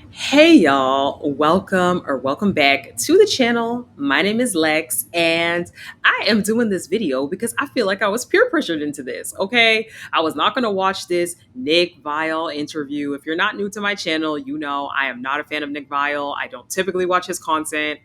Hey y'all, welcome back to the channel. My name is Lex and I am doing this video because I feel like I was peer pressured into this, okay? I was not going to watch this Nick Viall interview. If you're not new to my channel, you know I am not a fan of Nick Viall. I don't typically watch his content.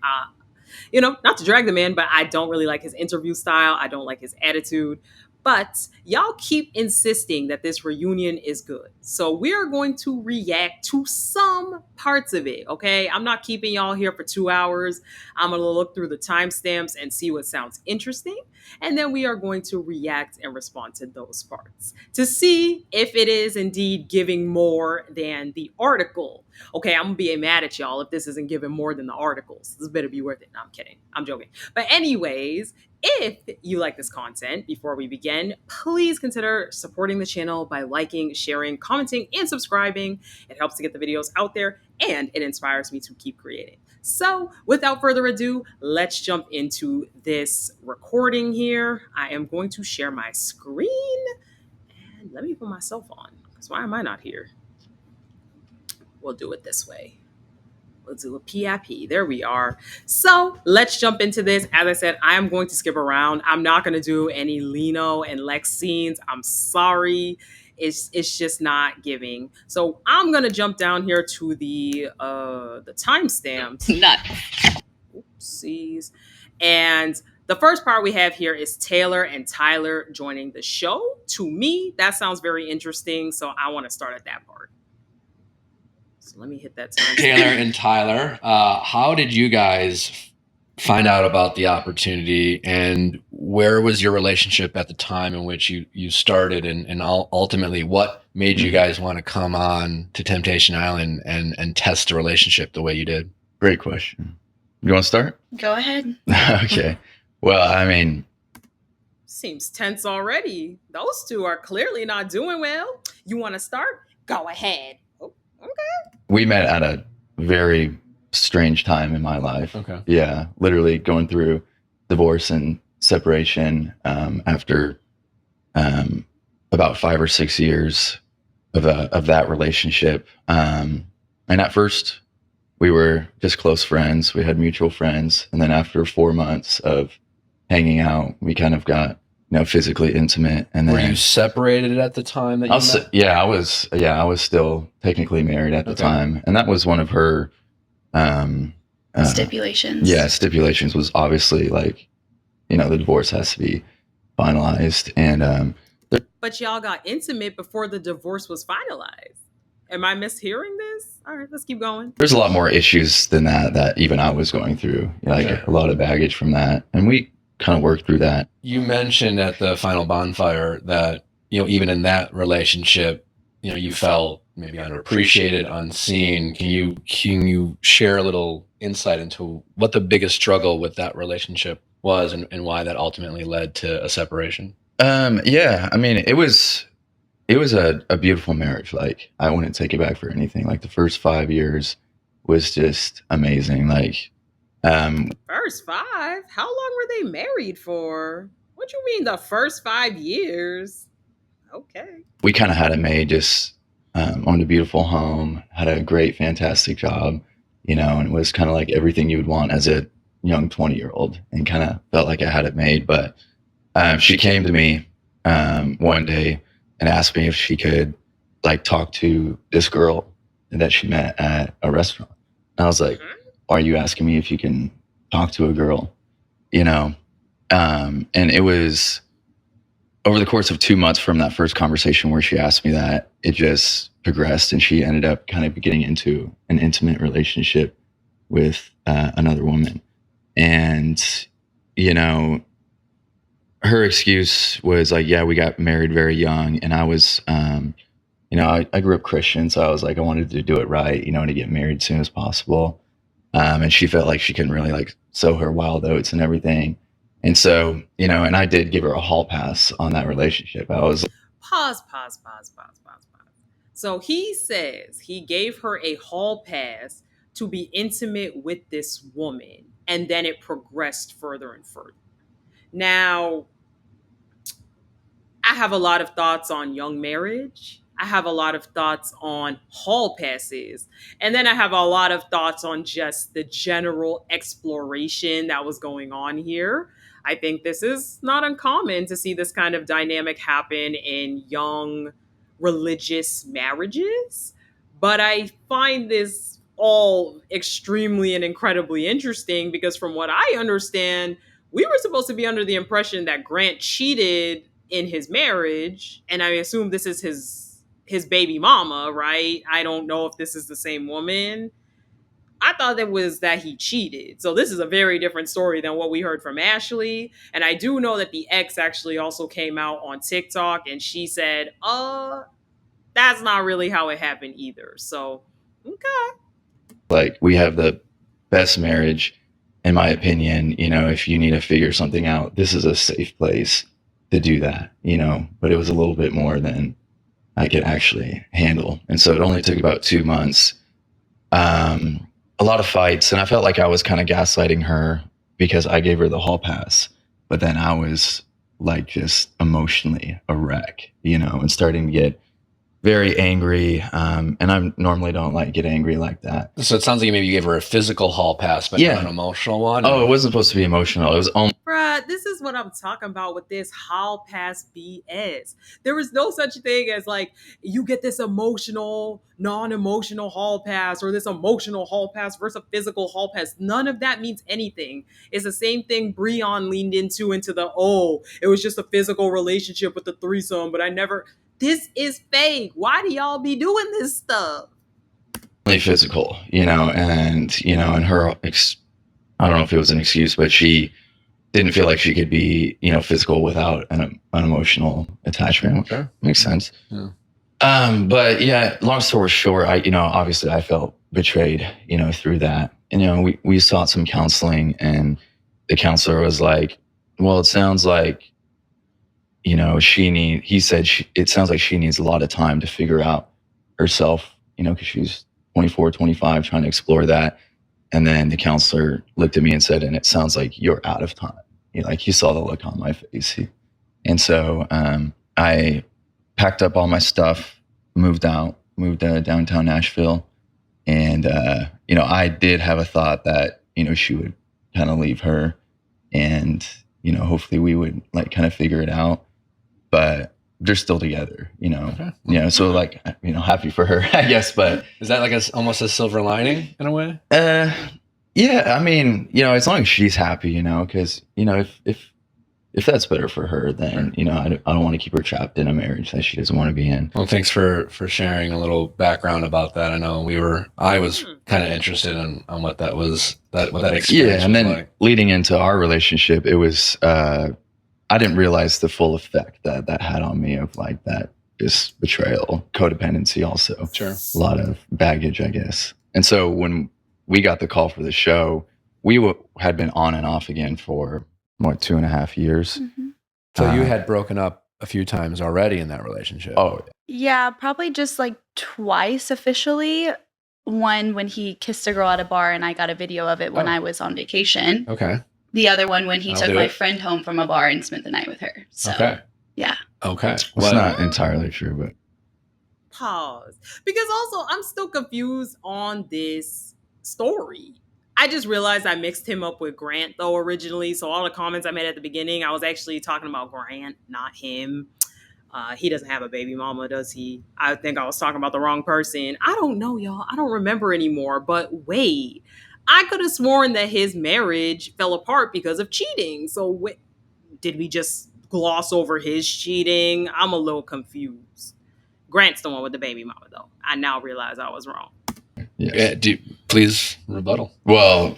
Not to drag the man, but I don't really like his interview style. I don't like his attitude. But y'all keep insisting that this reunion is good. So we are going to react to some parts of it, okay? I'm not keeping y'all here for 2 hours. I'm going to look through the timestamps and see what sounds interesting. And then we are going to react and respond to those parts to see if it is indeed giving more than the article. Okay, I'm gonna be mad at y'all if this isn't giving more than the articles. This better be worth it. No, I'm kidding. I'm joking. But anyways, if you like this content, before we begin, please consider supporting the channel by liking, sharing, commenting, and subscribing. It helps to get the videos out there and it inspires me to keep creating. So without further ado, let's jump into this recording here. I am going to share my screen and let me put myself on because why am I not here? We'll do it this way. We'll do a PIP. There we are. So let's jump into this. As I said, I am going to skip around. I'm not going to do any Lino and Lex scenes. I'm sorry. It's just not giving. So I'm going to jump down here to the timestamps. Nut. Oopsies. And the first part we have here is Tayler and Tayler joining the show. To me, that sounds very interesting. So I want to start at that part. So let me hit that time. Tayler and Tayler, how did you guys find out about the opportunity, and where was your relationship at the time in which you started, and ultimately what made you guys want to come on to Temptation Island and test the relationship the way you did? Great question. You want to start? Go ahead. Okay. Well, I mean, Seems tense already. Those two are clearly not doing well. You want to start? Go ahead. Oh, okay. we met at a very strange time in my life. Okay. Yeah, literally going through divorce and separation after about 5 or 6 years of that relationship. And at first, we were just close friends. We had mutual friends, and then after 4 months of hanging out, we kind of got physically intimate. And then Were you separated at the time that you met? I was still technically married at the Okay. time, and that was one of her Stipulations. yeah, stipulations was obviously like, the divorce has to be finalized. And But y'all got intimate before the divorce was finalized. Am I mishearing this? All right, let's keep going. there's a lot more issues than that even I was going through, like Yeah. a lot of baggage from that, and we kind of worked through that. You mentioned at the final bonfire that, even in that relationship, you felt maybe underappreciated, unseen. Can you share a little insight into what the biggest struggle with that relationship was, and why that ultimately led to a separation? Yeah, I mean, it was a beautiful marriage. Like, I wouldn't take it back for anything. Like, the first 5 years was just amazing. Like, First 5? How long were they married for? What you mean the first 5 years? Okay. we kind of had it made, just owned a beautiful home, had a great, fantastic job, and it was kind of like everything you would want as a young 20-year-old, and kind of felt like I had it made. But she came to me one day and asked me if she could like talk to this girl that she met at a restaurant. And I was like, "Are you asking me if you can talk to a girl?" And it was over the course of 2 months from that first conversation where she asked me that, it just progressed, and she ended up kind of getting into an intimate relationship with another woman. And, her excuse was like, yeah, we got married very young. And I was, I grew up Christian. So I was like, I wanted to do it right, and to get married as soon as possible. And she felt like she couldn't really like sow her wild oats and everything. And so, and I did give her a hall pass on that relationship. I was Pause. So he says he gave her a hall pass to be intimate with this woman, and then it progressed further and further. Now, I have a lot of thoughts on young marriage. I have a lot of thoughts on hall passes. And then I have a lot of thoughts on just the general exploration that was going on here. I think this is not uncommon to see this kind of dynamic happen in young religious marriages. But I find this all extremely and incredibly interesting because, from what I understand, we were supposed to be under the impression that Grant cheated in his marriage, and I assume this is his baby mama, right? I don't know if this is the same woman. I thought it was that he cheated. So this is a very different story than what we heard from Ashley. And I do know that the ex actually also came out on TikTok and she said, that's not really how it happened either. So, okay. Like, we have the best marriage, in my opinion. If you need to figure something out, this is a safe place to do that, but it was a little bit more than I could actually handle. And so it only took about 2 months. A lot of fights, and I felt like I was kind of gaslighting her because I gave her the hall pass, but then I was like just emotionally a wreck, and starting to get very angry. And I normally don't like get angry like that. So it sounds like maybe you gave her a physical hall pass, but not an emotional one. Oh, it wasn't supposed to be emotional. It was only. Bruh, this is what I'm talking about with this hall pass BS. There is no such thing as like you get this emotional, non-emotional hall pass or this emotional hall pass versus a physical hall pass. None of that means anything. It's the same thing Breon leaned into it was just a physical relationship with the threesome, but I never. This is fake. Why do y'all be doing this stuff? Physical, and her, I don't know if it was an excuse, but she didn't feel like she could be, physical without an emotional attachment. Sure. Makes sense. Yeah. But yeah, long story short, obviously I felt betrayed, through that. And, we sought some counseling, and the counselor was like, well, it sounds like, it sounds like she needs a lot of time to figure out herself, because she's 24, 25, trying to explore that. And then the counselor looked at me and said, and it sounds like you're out of time. He saw the look on my face. And so I packed up all my stuff, moved to downtown Nashville. And, I did have a thought that, she would kind of leave her and, hopefully we would kind of figure it out. But they're still together, Okay. So happy for her, I guess. But is that like almost a silver lining in a way? Yeah, I mean, as long as she's happy, because, if that's better for her, then, I don't want to keep her trapped in a marriage that she doesn't want to be in. Well, thanks for sharing a little background about that. I know I was kind of interested on what that was, what that experience Yeah, and then like. Leading into our relationship, it was, I didn't realize the full effect that had on me of this betrayal, codependency also. Sure. A lot of baggage, I guess. And so when we got the call for the show, we had been on and off again for 2.5 years. Mm-hmm. So you had broken up a few times already in that relationship. Oh, yeah, probably just twice officially. One when he kissed a girl at a bar and I got a video of it when I was on vacation. Okay. The other one when he took my friend home from a bar and spent the night with her. So, okay. Yeah. Okay. It's not entirely true, but. Pause. Because also, I'm still confused on this story. I just realized I mixed him up with Grant, though, originally. So all the comments I made at the beginning, I was actually talking about Grant, not him. He doesn't have a baby mama, does he? I think I was talking about the wrong person. I don't know, y'all. I don't remember anymore. But wait, I could have sworn that his marriage fell apart because of cheating. So did we just gloss over his cheating? I'm a little confused. Grant's the one with the baby mama, though. I now realize I was wrong. Yes. Yeah, please rebuttal. Well,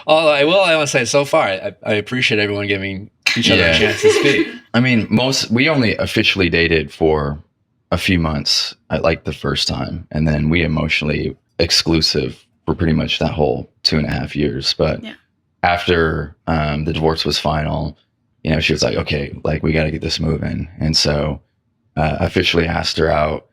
I want to say so far, I appreciate everyone giving each other a chance to speak. I mean, we only officially dated for a few months, like the first time, and then we emotionally exclusive for pretty much that whole 2.5 years. But after the divorce was final, she was like, okay, we got to get this moving. And so officially asked her out.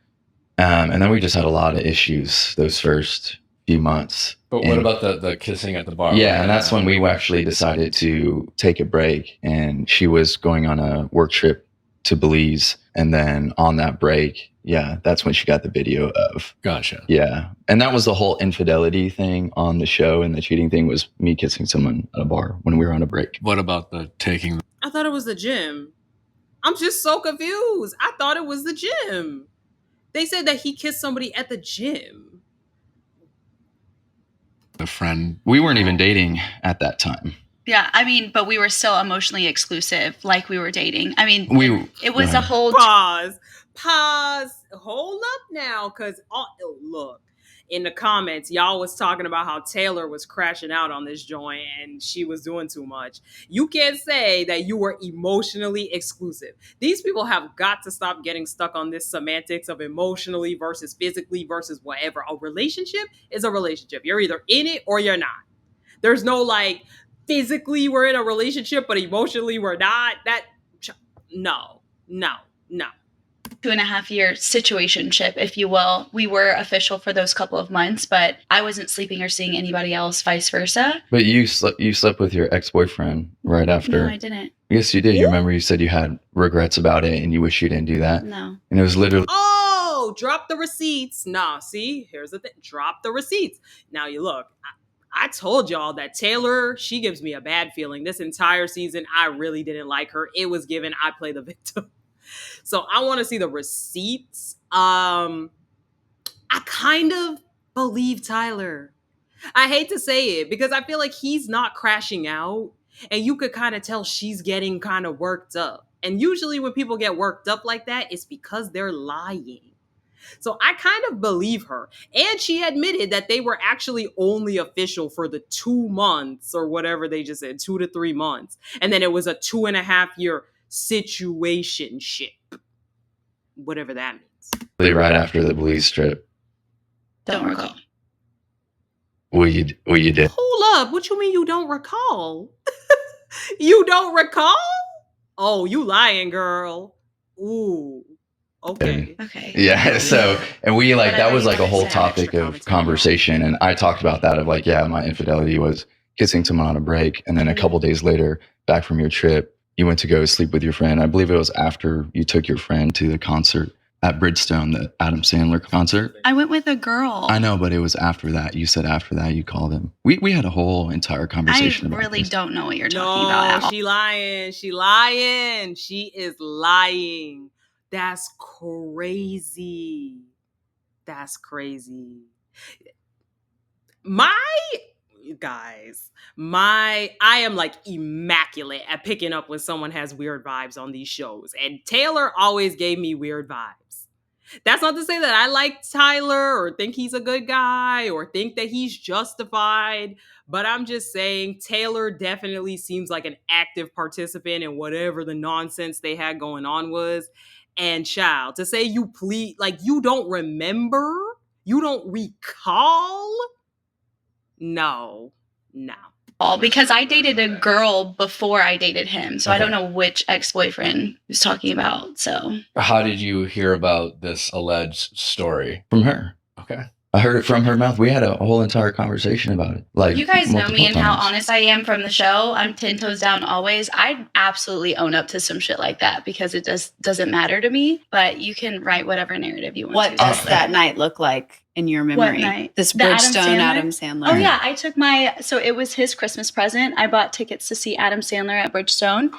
And then we just had a lot of issues those first few months. But what about the kissing at the bar? Yeah, and that's when we actually decided to take a break. And she was going on a work trip to Belize And then on that break, yeah, that's when she got the video of. Gotcha. Yeah. And that was the whole infidelity thing on the show, and the cheating thing was me kissing someone at a bar when we were on a break. What about the taking? I thought it was the gym. I'm just so confused. I thought it was the gym. They said that he kissed somebody at the gym. The friend. We weren't even dating at that time. Yeah, I mean, but we were still emotionally exclusive, like we were dating. I mean, it was Go a ahead. whole Pause. Hold up now, because look, in the comments, y'all was talking about how Tayler was crashing out on this joint and she was doing too much. You can't say that you were emotionally exclusive. These people have got to stop getting stuck on this semantics of emotionally versus physically versus whatever. A relationship is a relationship. You're either in it or you're not. There's no like physically we're in a relationship, but emotionally we're not. No. 2.5-year situationship, if you will. We were official for those couple of months, but I wasn't sleeping or seeing anybody else, vice versa. But you slept with your ex-boyfriend right after. No, I didn't. Yes, you did. You remember you said you had regrets about it and you wish you didn't do that? No. And it was literally... Oh, drop the receipts. Nah, see, here's the thing. Drop the receipts. Now you look, I told y'all that Tayler, she gives me a bad feeling. This entire season, I really didn't like her. It was given I play the victim. So I want to see the receipts. I kind of believe Tayler. I hate to say it because I feel like he's not crashing out. And you could kind of tell she's getting kind of worked up. And usually when people get worked up like that, it's because they're lying. So I kind of believe her. And she admitted that they were actually only official for the 2 months or whatever they just said, 2 to 3 months. And then it was a 2.5-year situationship. Whatever that means. right after the Belize trip. Don't recall. Well, you did. Hold up. What you mean you don't recall? You don't recall? Oh, you lying, girl. Ooh. Okay. Yeah. So, and we like, that was like a whole Extra topic of commentary. conversation. And I talked about that of like, yeah, my infidelity was kissing someone on a break. And then a couple days later, back from your trip, you went to go sleep with your friend. I believe it was after you took your friend to the concert at Bridgestone, the Adam Sandler concert. I went with a girl. I know, but it was after that. You said after that you called him. We had a whole entire conversation I about really this. don't know what you're talking about at all. She lying. She lying. She is lying. That's crazy. That's crazy. I am like immaculate at picking up when someone has weird vibes on these shows. And Tayler always gave me weird vibes. That's not to say that I like Tayler or think he's a good guy or think that he's justified. But I'm just saying Tayler definitely seems like an active participant in whatever the nonsense they had going on was. And child, to say you you don't remember, you don't recall. No. Because I dated a girl before I dated him. So I don't know which ex-boyfriend he was talking about. So How did you hear about this alleged story? From her. Okay. I heard it from her mouth. We had a whole entire conversation about it. Like, you guys know multiple me and how times. honest I am from the show. I'm 10 toes down always. I absolutely own up to some shit like that because it just doesn't matter to me. But you can write whatever narrative you want What to. does that night look like in your memory? What night? This The Adam Bridgestone Sandler? Adam Sandler. Oh yeah, I took so it was his Christmas present. I bought tickets to see Adam Sandler at Bridgestone.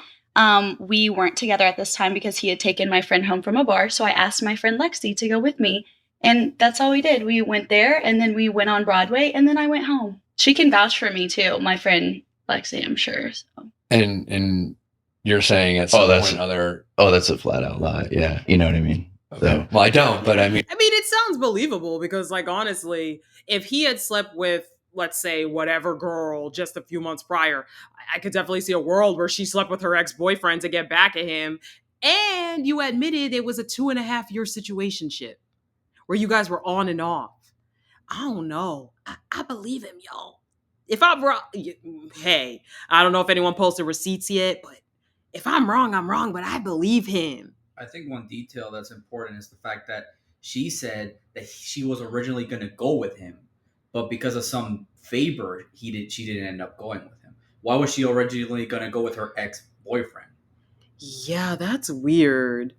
We weren't together at this time because he had taken my friend home from a bar. So I asked my friend Lexi to go with me. And that's all we did. We went there and then we went on Broadway and then I went home. She can vouch for me too, my friend Lexi, I'm sure. So. And you're saying at some point other... Oh, that's a flat out lie. Yeah. You know what I mean? Okay. So, Well, I don't, but I mean... It sounds believable because, like, honestly, if he had slept with, let's say, whatever girl just a few months prior, I could definitely see a world where she slept with her ex-boyfriend to get back at him. And you admitted it was a 2.5-year situationship where you guys were on and off. I don't know. I believe him, y'all. If I'm wrong, hey, I don't know if anyone posted receipts yet, but if I'm wrong, but I believe him. I think one detail that's important is the fact that she said that she was originally going to go with him, but because of some favor, she didn't end up going with him. Why was she originally going to go with her ex-boyfriend? Yeah, that's weird.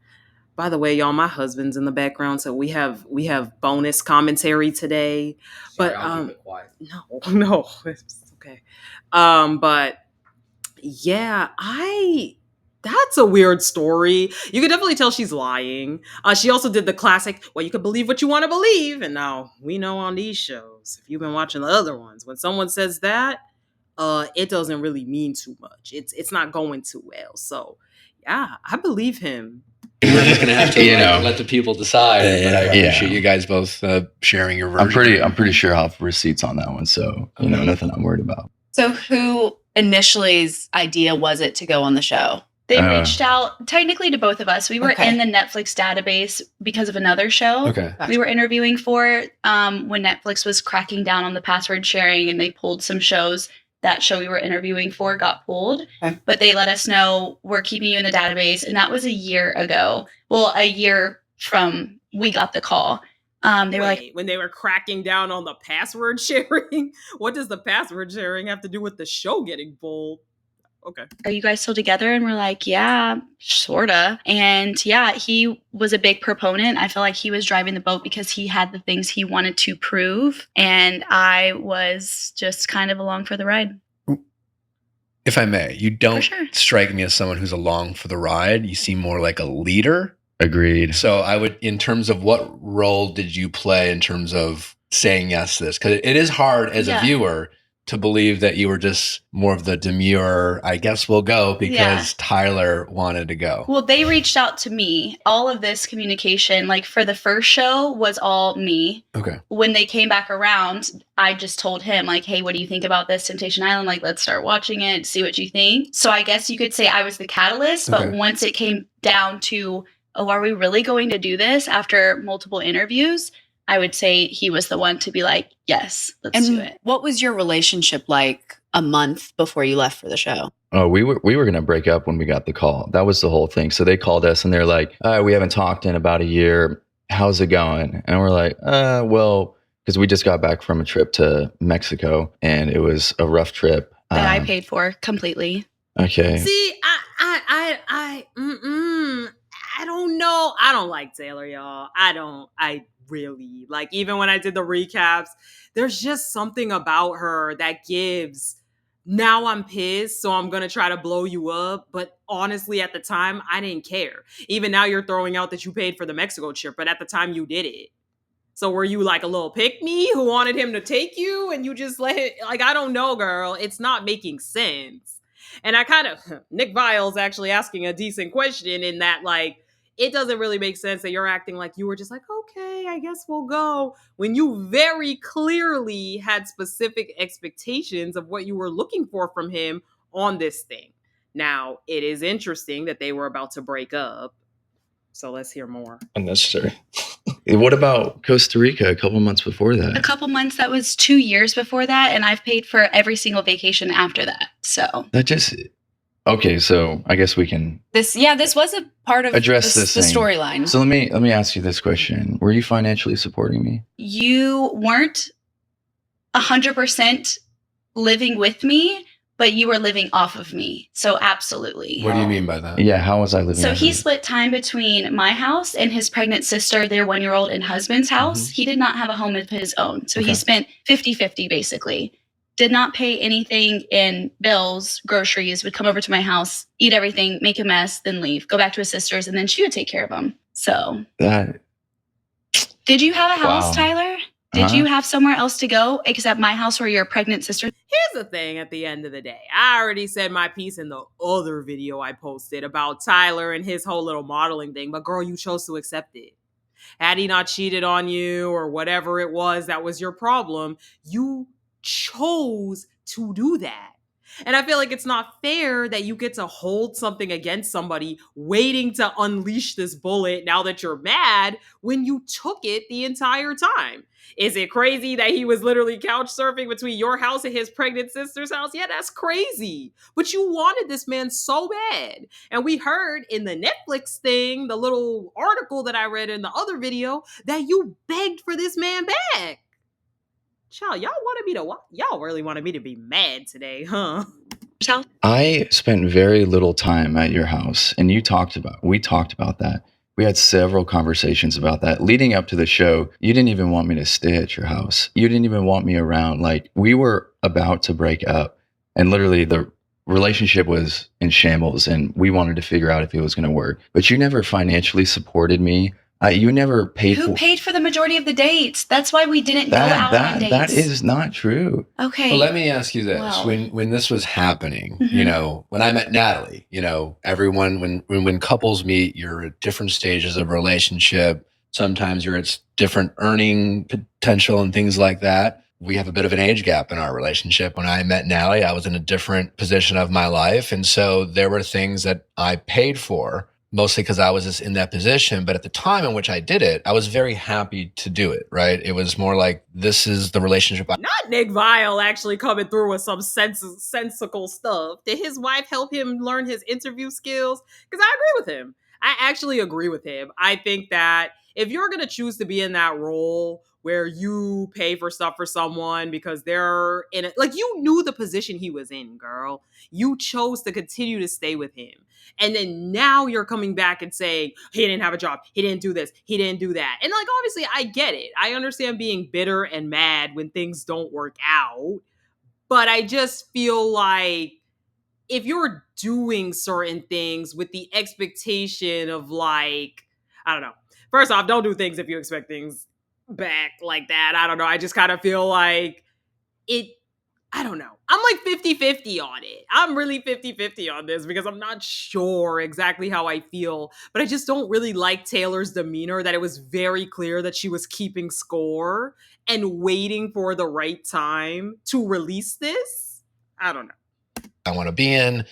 By the way, y'all, my husband's in the background, so we have bonus commentary today. Sorry, But I'll keep it quiet. no, it's okay. But yeah, that's a weird story. You can definitely tell she's lying. She also did the classic, well, you can believe what you want to believe. And now we know on these shows, if you've been watching the other ones, when someone says that, it doesn't really mean too much. It's not going too well. So yeah, I believe him. We're just gonna have to You let the people decide. But I Yeah. appreciate you guys both sharing your version. I'm pretty sure I'll have receipts on that one. So, nothing I'm worried about. So who initially's idea was it to go on the show? They reached out technically to both of us. We were Okay. in the Netflix database because of another show. Okay. We were interviewing for when Netflix was cracking down on the password sharing, and they pulled some shows. That show we were interviewing for got pulled, Okay. but they let us know we're keeping you in the database, and that was a year ago. Well, a year from we got the call. They were like, when they were cracking down on the password sharing, what does the password sharing have to do with the show getting pulled? Okay. "Are you guys still together?" And we're like, "Yeah, sorta." And yeah, he was a big proponent. I feel like he was driving the boat because he had the things he wanted to prove, and I was just kind of along for the ride. If I may, you don't sure. strike me as someone who's along for the ride. You seem more like a leader. Agreed. So I would, in terms of what role did you play in terms of saying yes to this? Because it is hard as a viewer to believe that you were just more of the demure, I guess we'll go because Tayler wanted to go. Well, they reached out to me. All of this communication, like for the first show, was all me. Okay. When they came back around, I just told him, like, hey, what do you think about this Temptation Island? Like, let's start watching it, see what you think. So I guess you could say I was the catalyst, but once it came down to, oh, are we really going to do this after multiple interviews? I would say he was the one to be like, yes, let's do it. What was your relationship like a month before you left for the show? Oh, we were going to break up when we got the call. That was the whole thing. So they called us and they're like, we haven't talked in about a year. How's it going? And we're like, well, because we just got back from a trip to Mexico and it was a rough trip. That I paid for completely. Okay. See, I don't know. I don't like Tayler, y'all. I really, like, even when I did the recaps, there's just something about her that gives, now I'm pissed, so I'm going to try to blow you up. But honestly, at the time, I didn't care. Even now you're throwing out that you paid for the Mexico trip, but at the time you did it. So were you like a little pick-me who wanted him to take you and you just let it, like, I don't know, girl. It's not making sense. And I kind of, Nick Viall's actually asking a decent question in that, like, it doesn't really make sense that you're acting like you were just like, okay, I guess we'll go, when you very clearly had specific expectations of what you were looking for from him on this thing. Now, it is interesting that they were about to break up. So let's hear more. Unnecessary. What about Costa Rica a couple months before that? A couple months, that was 2 years before that. And I've paid for every single vacation after that. So That just... Okay, so I guess we can This was a part of address the this storyline. So let me ask you this question: were you financially supporting me? you weren't 100% living with me, but you were living off of me. So absolutely. What do you mean by that? Yeah, how was I living? So off he of split time between my house and his pregnant sister, their 1-year-old, and husband's house. He did not have a home of his own. So he spent 50-50 basically. Did not pay anything in bills, groceries, would come over to my house, eat everything, make a mess, then leave, go back to his sister's, and then she would take care of him. So that? did you have a house, Wow. Tyler? Did you have somewhere else to go except my house where your pregnant sister? Here's the thing at the end of the day. I already said my piece in the other video I posted about Tayler and his whole little modeling thing, but girl, you chose to accept it. Had he not cheated on you or whatever it was that was your problem, you chose to do that. And I feel like it's not fair that you get to hold something against somebody waiting to unleash this bullet now that you're mad when you took it the entire time. Is it crazy that he was literally couch surfing between your house and his pregnant sister's house? Yeah, that's crazy. But you wanted this man so bad. And we heard in the Netflix thing, the little article that I read in the other video, that you begged for this man back. Child, y'all really wanted me to be mad today, huh? I spent very little time at your house, and we talked about that. We had several conversations about that. Leading up to the show, you didn't even want me to stay at your house. You didn't even want me around. Like, we were about to break up, and literally the relationship was in shambles, and we wanted to figure out if it was going to work. But you never financially supported me. You never paid Who for paid for the majority of the dates? That's why we didn't go out on dates. That is not true. Okay. Well, let me ask you this: Well. when this was happening, Mhm. when I met Natalie, everyone when couples meet, you're at different stages of relationship. Sometimes you're at different earning potential and things like that. We have a bit of an age gap in our relationship. When I met Natalie, I was in a different position of my life, and so there were things that I paid for, mostly because I was just in that position. But at the time in which I did it, I was very happy to do it, right? It was more like, this is the relationship. Not Nick Viall actually coming through with some sensical stuff. Did his wife help him learn his interview skills? Because I agree with him. I actually agree with him. I think that if you're going to choose to be in that role where you pay for stuff for someone because they're in it, like, you knew the position he was in, girl. You chose to continue to stay with him. And then now you're coming back and saying, he didn't have a job. He didn't do this. He didn't do that. And like, obviously, I get it. I understand being bitter and mad when things don't work out. But I just feel like if you're doing certain things with the expectation of, like, I don't know. First off, don't do things if you expect things back like that. I don't know. I just kind of feel like it, I don't know. I'm like 50-50 on it. I'm really 50-50 on this because I'm not sure exactly how I feel, but I just don't really like Taylor's demeanor, that it was very clear that she was keeping score and waiting for the right time to release this. I don't know. I want to be in.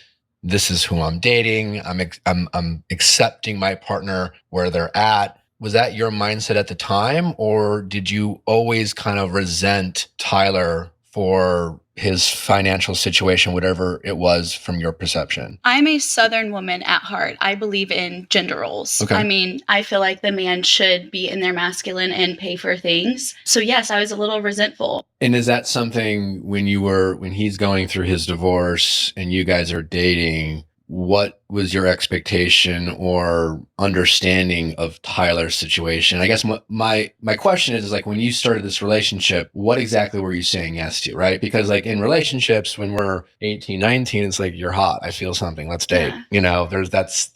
This is who I'm dating. I'm accepting my partner where they're at. Was that your mindset at the time, or did you always kind of resent Tayler for his financial situation, whatever it was from your perception? I'm a Southern woman at heart. I believe in gender roles. Okay. I mean, I feel like the man should be in their masculine and pay for things. So yes, I was a little resentful. And is that something when he's going through his divorce and you guys are dating, what was your expectation or understanding of Tyler's situation? I guess my question is like, when you started this relationship, what exactly were you saying yes to, right? Because like in relationships, when we're 18, 19, it's like, you're hot. I feel something. Let's date. Yeah. That's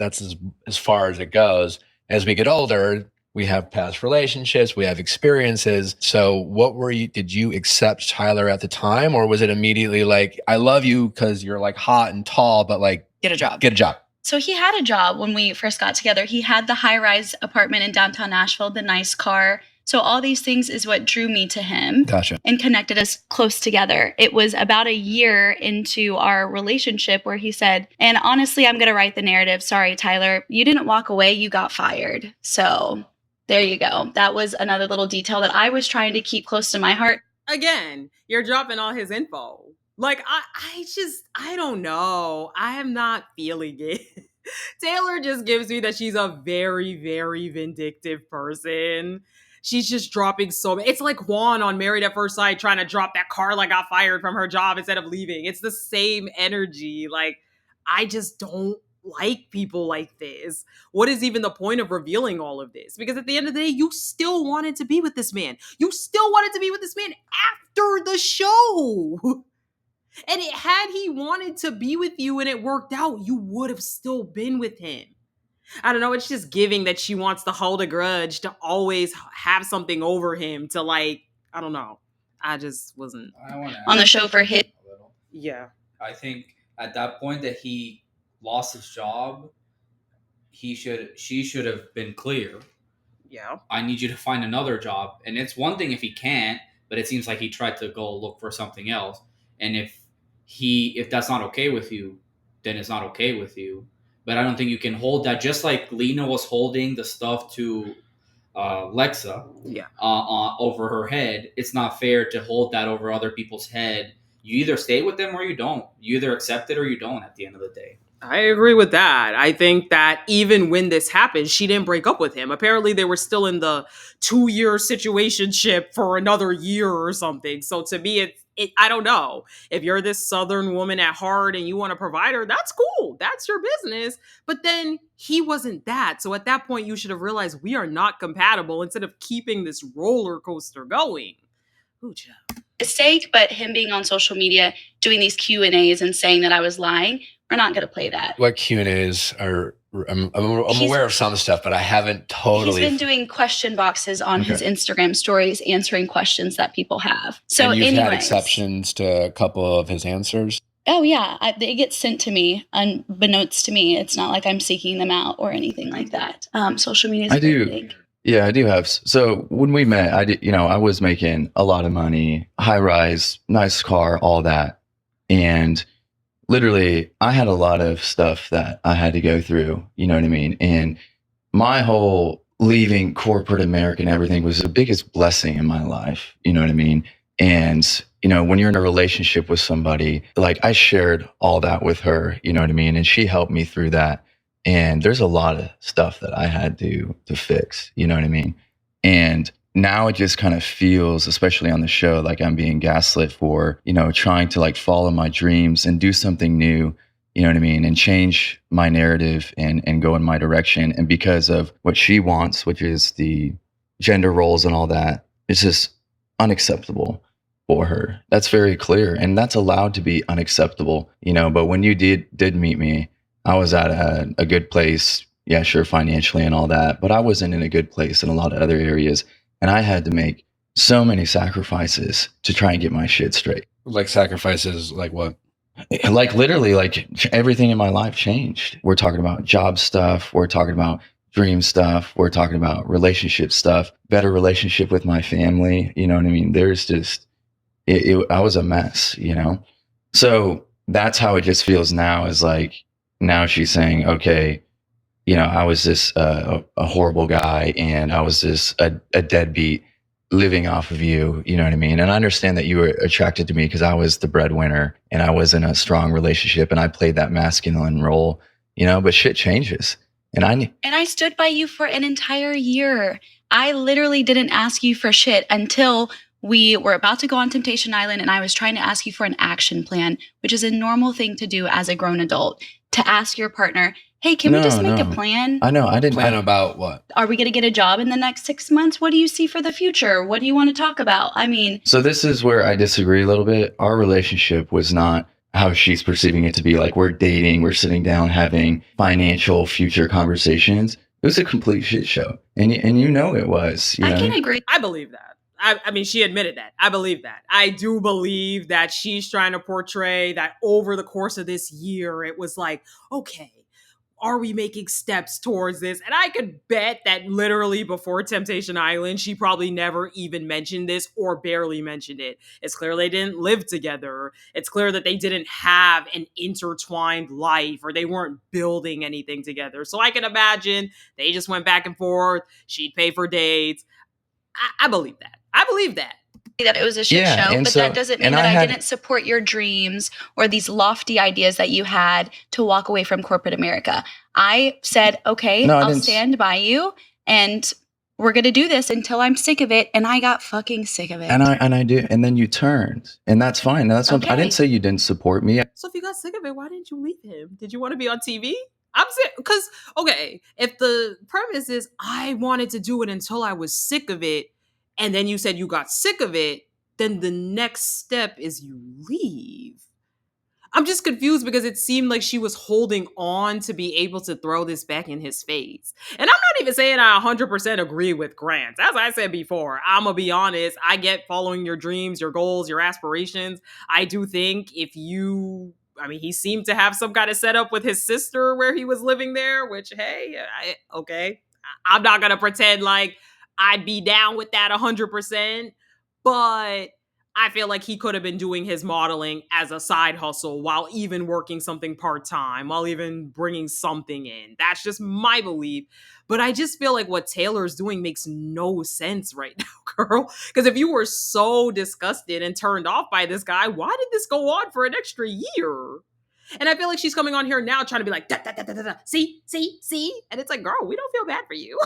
as far as it goes. As we get older, we have past relationships, we have experiences. So did you accept Tayler at the time, or was it immediately like, I love you because you're like hot and tall, but like, Get a job. So he had a job when we first got together. He had the high-rise apartment in downtown Nashville, the nice car. So all these things is what drew me to him. Gotcha. And connected us close together. It was about a year into our relationship where he said, and honestly, I'm going to write the narrative. Sorry, Tayler, you didn't walk away, you got fired. So there you go. That was another little detail that I was trying to keep close to my heart. Again, you're dropping all his info. Like, I don't know. I am not feeling it. Tayler just gives me that she's a very, very vindictive person. She's just dropping so many. It's like Juan on Married at First Sight trying to drop that Carla got fired from her job instead of leaving. It's the same energy. Like, I just don't like people like this. What is even the point of revealing all of this? Because at the end of the day, you still wanted to be with this man. You still wanted to be with this man after the show. And had he wanted to be with you and it worked out, you would have still been with him. I don't know. It's just giving that she wants to hold a grudge, to always have something over him, to like, I don't know. I just wasn't on the show for hit. Yeah. I think at that point that he lost his job, she should have been clear. Yeah. I need you to find another job. And it's one thing if he can't, but it seems like he tried to go look for something else. And if that's not okay with you, then it's not okay with you. But I don't think you can hold that, just like Lena was holding the stuff to Lexa over her head. It's not fair to hold that over other people's head. You either stay with them or you don't. You either accept it or you don't at the end of the day. I agree with that. I think that even when this happened, she didn't break up with him. Apparently, they were still in the 2-year situationship for another year or something. So to me, I don't know. If you're this Southern woman at heart and you want to provide her, that's cool. That's your business. But then he wasn't that. So at that point, you should have realized we are not compatible instead of keeping this roller coaster going. Ooh, child. Mistake, but him being on social media, doing these Q&As and saying that I was lying, we're not going to play that. What Q&As are? I'm aware of some stuff, but I haven't totally. He's been doing question boxes on his Instagram stories, answering questions that people have. So, and you've had exceptions to a couple of his answers? Oh, yeah. They get sent to me, unbeknownst to me. It's not like I'm seeking them out or anything like that. Social media is a big thing. Yeah, I do have. So when we met, I was making a lot of money, high rise, nice car, all that. And literally, I had a lot of stuff that I had to go through, you know what I mean? And my whole leaving corporate America and everything was the biggest blessing in my life, you know what I mean? And, when you're in a relationship with somebody, like I shared all that with her, you know what I mean? And she helped me through that. And there's a lot of stuff that I had to fix, you know what I mean? And now it just kind of feels, especially on the show, like I'm being gaslit for, trying to like follow my dreams and do something new, you know what I mean? And change my narrative and go in my direction. And because of what she wants, which is the gender roles and all that, it's just unacceptable for her. That's very clear. And that's allowed to be unacceptable, but when you did meet me, I was at a good place. Yeah, sure, financially and all that, but I wasn't in a good place in a lot of other areas. And I had to make so many sacrifices to try and get my shit straight. Like sacrifices, like what? Like literally, like everything in my life changed. We're talking about job stuff. We're talking about dream stuff. We're talking about relationship stuff, better relationship with my family. You know what I mean? There's just, I was a mess, So that's how it just feels now, is like, now she's saying, okay, I was this a horrible guy, and I was this a deadbeat living off of you. You know what I mean? And I understand that you were attracted to me because I was the breadwinner and I was in a strong relationship and I played that masculine role, but shit changes. And I stood by you for an entire year. I literally didn't ask you for shit until we were about to go on Temptation Island, and I was trying to ask you for an action plan, which is a normal thing to do as a grown adult, to ask your partner, hey, can we just make a plan? I know. I didn't plan about what? Are we going to get a job in the next 6 months? What do you see for the future? What do you want to talk about? I mean, so this is where I disagree a little bit. Our relationship was not how she's perceiving it to be. Like, we're dating, we're sitting down having financial future conversations. It was a complete shit show. And it was. I can agree. I believe that. I mean, she admitted that. I believe that. I do believe that she's trying to portray that over the course of this year, it was like, okay, are we making steps towards this? And I could bet that literally before Temptation Island, she probably never even mentioned this or barely mentioned it. It's clear they didn't live together. It's clear that they didn't have an intertwined life, or they weren't building anything together. So I can imagine they just went back and forth. She'd pay for dates. I believe that. I believe that. That it was a shit show, but that doesn't mean that I didn't support your dreams or these lofty ideas that you had to walk away from corporate America. I said, okay, I'll stand by you, and we're going to do this until I'm sick of it. And I got fucking sick of it. And I do. And then you turned, and that's fine. That's okay. I didn't say you didn't support me. So if you got sick of it, why didn't you leave him? Did you want to be on TV? I'm saying, because, okay, if the premise is I wanted to do it until I was sick of it, and then you said you got sick of it, then the next step is you leave. I'm just confused because it seemed like she was holding on to be able to throw this back in his face. And I'm not even saying I 100% agree with Grant. As I said before, I'm going to be honest. I get following your dreams, your goals, your aspirations. I do think if you... I mean, he seemed to have some kind of setup with his sister where he was living there, which, hey, okay. I'm not going to pretend like I'd be down with that 100%, but I feel like he could have been doing his modeling as a side hustle while even working something part-time, while even bringing something in. That's just my belief. But I just feel like what Taylor's doing makes no sense right now, girl. Because if you were so disgusted and turned off by this guy, why did this go on for an extra year? And I feel like she's coming on here now trying to be like, da, da, da, da, da, da. See? And it's like, girl, we don't feel bad for you.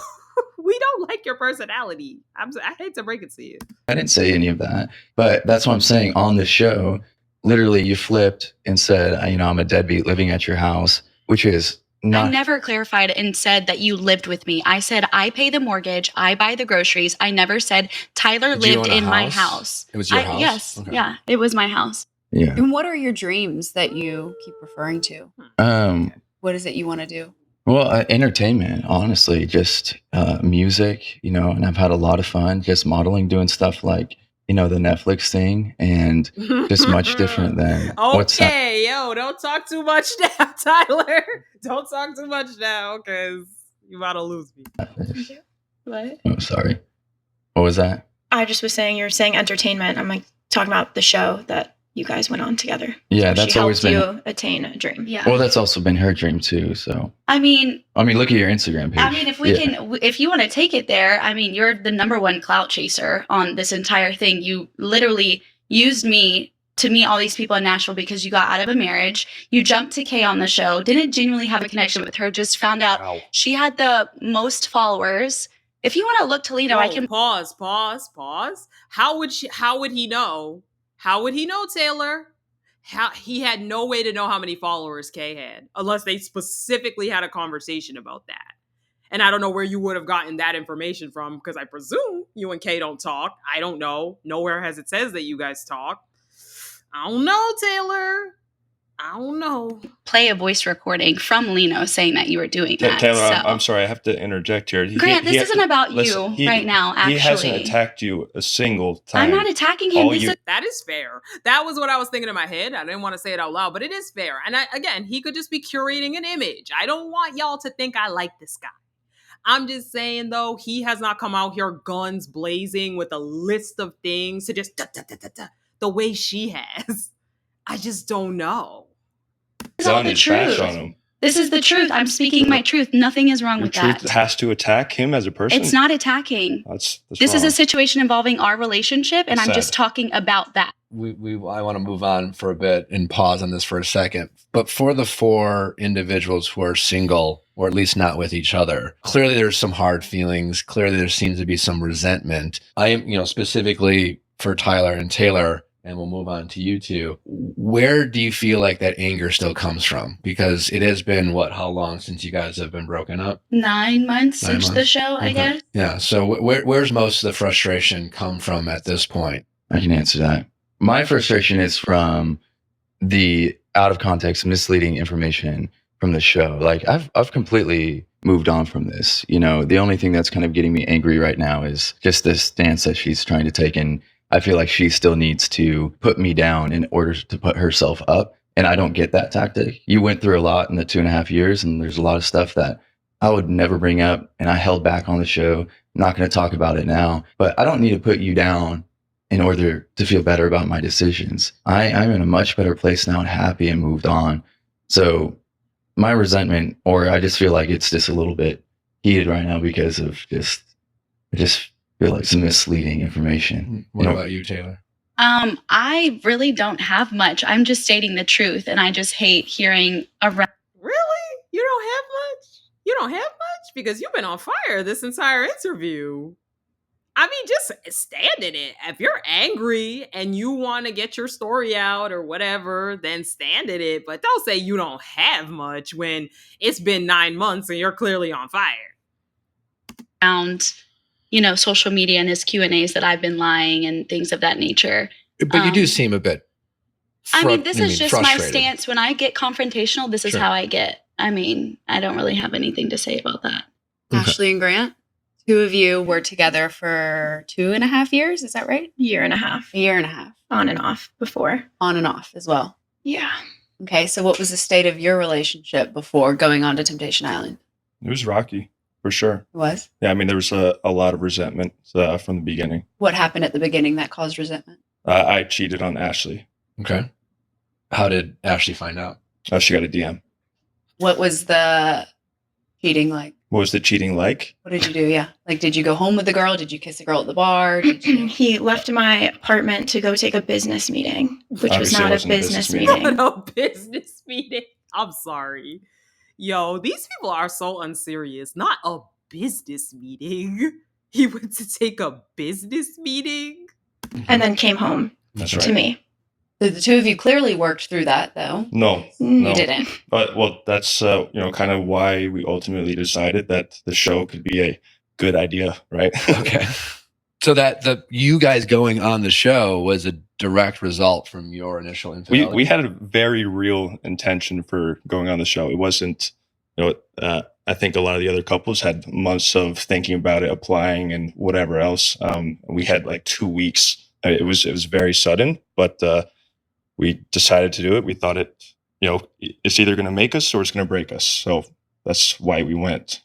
We don't like your personality. I hate to break it to you. I didn't say any of that, but that's what I'm saying. On the show, literally you flipped and said, I'm a deadbeat living at your house, which is not. I never clarified and said that you lived with me. I said I pay the mortgage, I buy the groceries. I never said Tayler Did you lived own a in my house? house. It was your house? Yes. Okay. Yeah, it was my house. Yeah. And what are your dreams that you keep referring to? What is it you want to do? Well, entertainment, honestly, just music, and I've had a lot of fun just modeling, doing stuff like, the Netflix thing, and just much different than what's that. Okay, yo, don't talk too much now, Tayler. Don't talk too much now, because you about to lose me. What? Oh, sorry. What was that? I just was saying, you're saying entertainment. I'm like talking about the show that you guys went on together. Yeah, So that's she always helped been. you attain a dream. Yeah. Well, that's also been her dream too. So, I mean, look at your Instagram page. if you want to take it there, you're the number one clout chaser on this entire thing. You literally used me to meet all these people in Nashville because you got out of a marriage. You jumped to Kay on the show, didn't genuinely have a connection with her, just found out Wow. she had the most followers. If you want to look Toledo, I can pause. How would he know? How would he know, Tayler? He had no way to know how many followers Kay had, unless they specifically had a conversation about that. And I don't know where you would have gotten that information from, because I presume you and Kay don't talk. I don't know. Nowhere has it says that you guys talk. I don't know, Tayler. I don't know. play a voice recording from Lino saying that you were doing that. Tayler, so. I'm sorry, I have to interject here. Grant, this isn't about you right now, actually. He hasn't attacked you a single time. I'm not attacking him. That is fair. That was what I was thinking in my head. I didn't want to say it out loud, but it is fair. And again, he could just be curating an image. I don't want y'all to think I like this guy. I'm just saying, though, he has not come out here guns blazing with a list of things to just the way she has. I just don't know. This is all the truth. On him. This is the truth. I'm speaking my truth. Nothing is wring with that. Truth has to attack him as a person. It's not attacking. That's this is wrong. a situation involving our relationship, and I'm just talking about that. I want to move on for a bit and pause on this for a second. But for the 4 individuals who are single, or at least not with each other, clearly there's some hard feelings. Clearly there seems to be some resentment. I am, specifically for Tayler and Tayler, and we'll move on to you two. Where do you feel like that anger still comes from? Because it has been, how long since you guys have been broken up? 9 months since the show, I guess. Yeah. So where's most of the frustration come from at this point? I can answer that. My frustration is from the out of context, misleading information from the show. Like I've completely moved on from this. The only thing that's kind of getting me angry right now is just this stance that she's trying to take, and I feel like she still needs to put me down in order to put herself up. And I don't get that tactic. You went through a lot in the 2.5 years, and there's a lot of stuff that I would never bring up, and I held back on the show. I'm not going to talk about it now, but I don't need to put you down in order to feel better about my decisions. I'm in a much better place now and happy and moved on. So my resentment, or I just feel like it's just a little bit heated right now because of I just feel like some misleading information. What about you, Tayler? I really don't have much. I'm just stating the truth, and I just hate hearing around. Really? You don't have much? You don't have much? Because you've been on fire this entire interview. I mean, just stand in it. If you're angry and you want to get your story out or whatever, then stand in it. But don't say you don't have much when it's been 9 months and you're clearly on fire. Around, social media and his Q&As that I've been lying and things of that nature. But you do seem a bit. This is just my stance. When I get confrontational, this is how I get. I don't really have anything to say about that. Ashley and Grant, 2 of you were together for 2.5 years. Is that right? Year and a half. A year and a half. On and off before. On and off as well. Yeah. Okay, so what was the state of your relationship before going on to Temptation Island? It was rocky, for sure. It was? Yeah, there was a lot of resentment from the beginning. What happened at the beginning that caused resentment? I cheated on Ashley. Okay. How did Ashley find out? She got a DM. What was the cheating like? What was the cheating like? What did you do? Yeah. Like, did you go home with the girl? Did you kiss the girl at the bar? Did you... He left my apartment to go take a business meeting, which was Obviously, it not a wasn't a business business meeting. Not a business meeting. I'm sorry. Yo, these people are so unserious. Not a business meeting. He went to take a business meeting. And then came home That's to right. me. The two of you clearly worked through that, though. No, You no. didn't. But well, that's kind of why we ultimately decided that the show could be a good idea, right? Okay. So that you guys going on the show was a direct result from your initial infidelity? we had a very real intention for going on the show. It wasn't, I think a lot of the other couples had months of thinking about it, applying, and whatever else. We had like 2 weeks. It was very sudden, but we decided to do it. We thought it's either going to make us or it's going to break us. So that's why we went.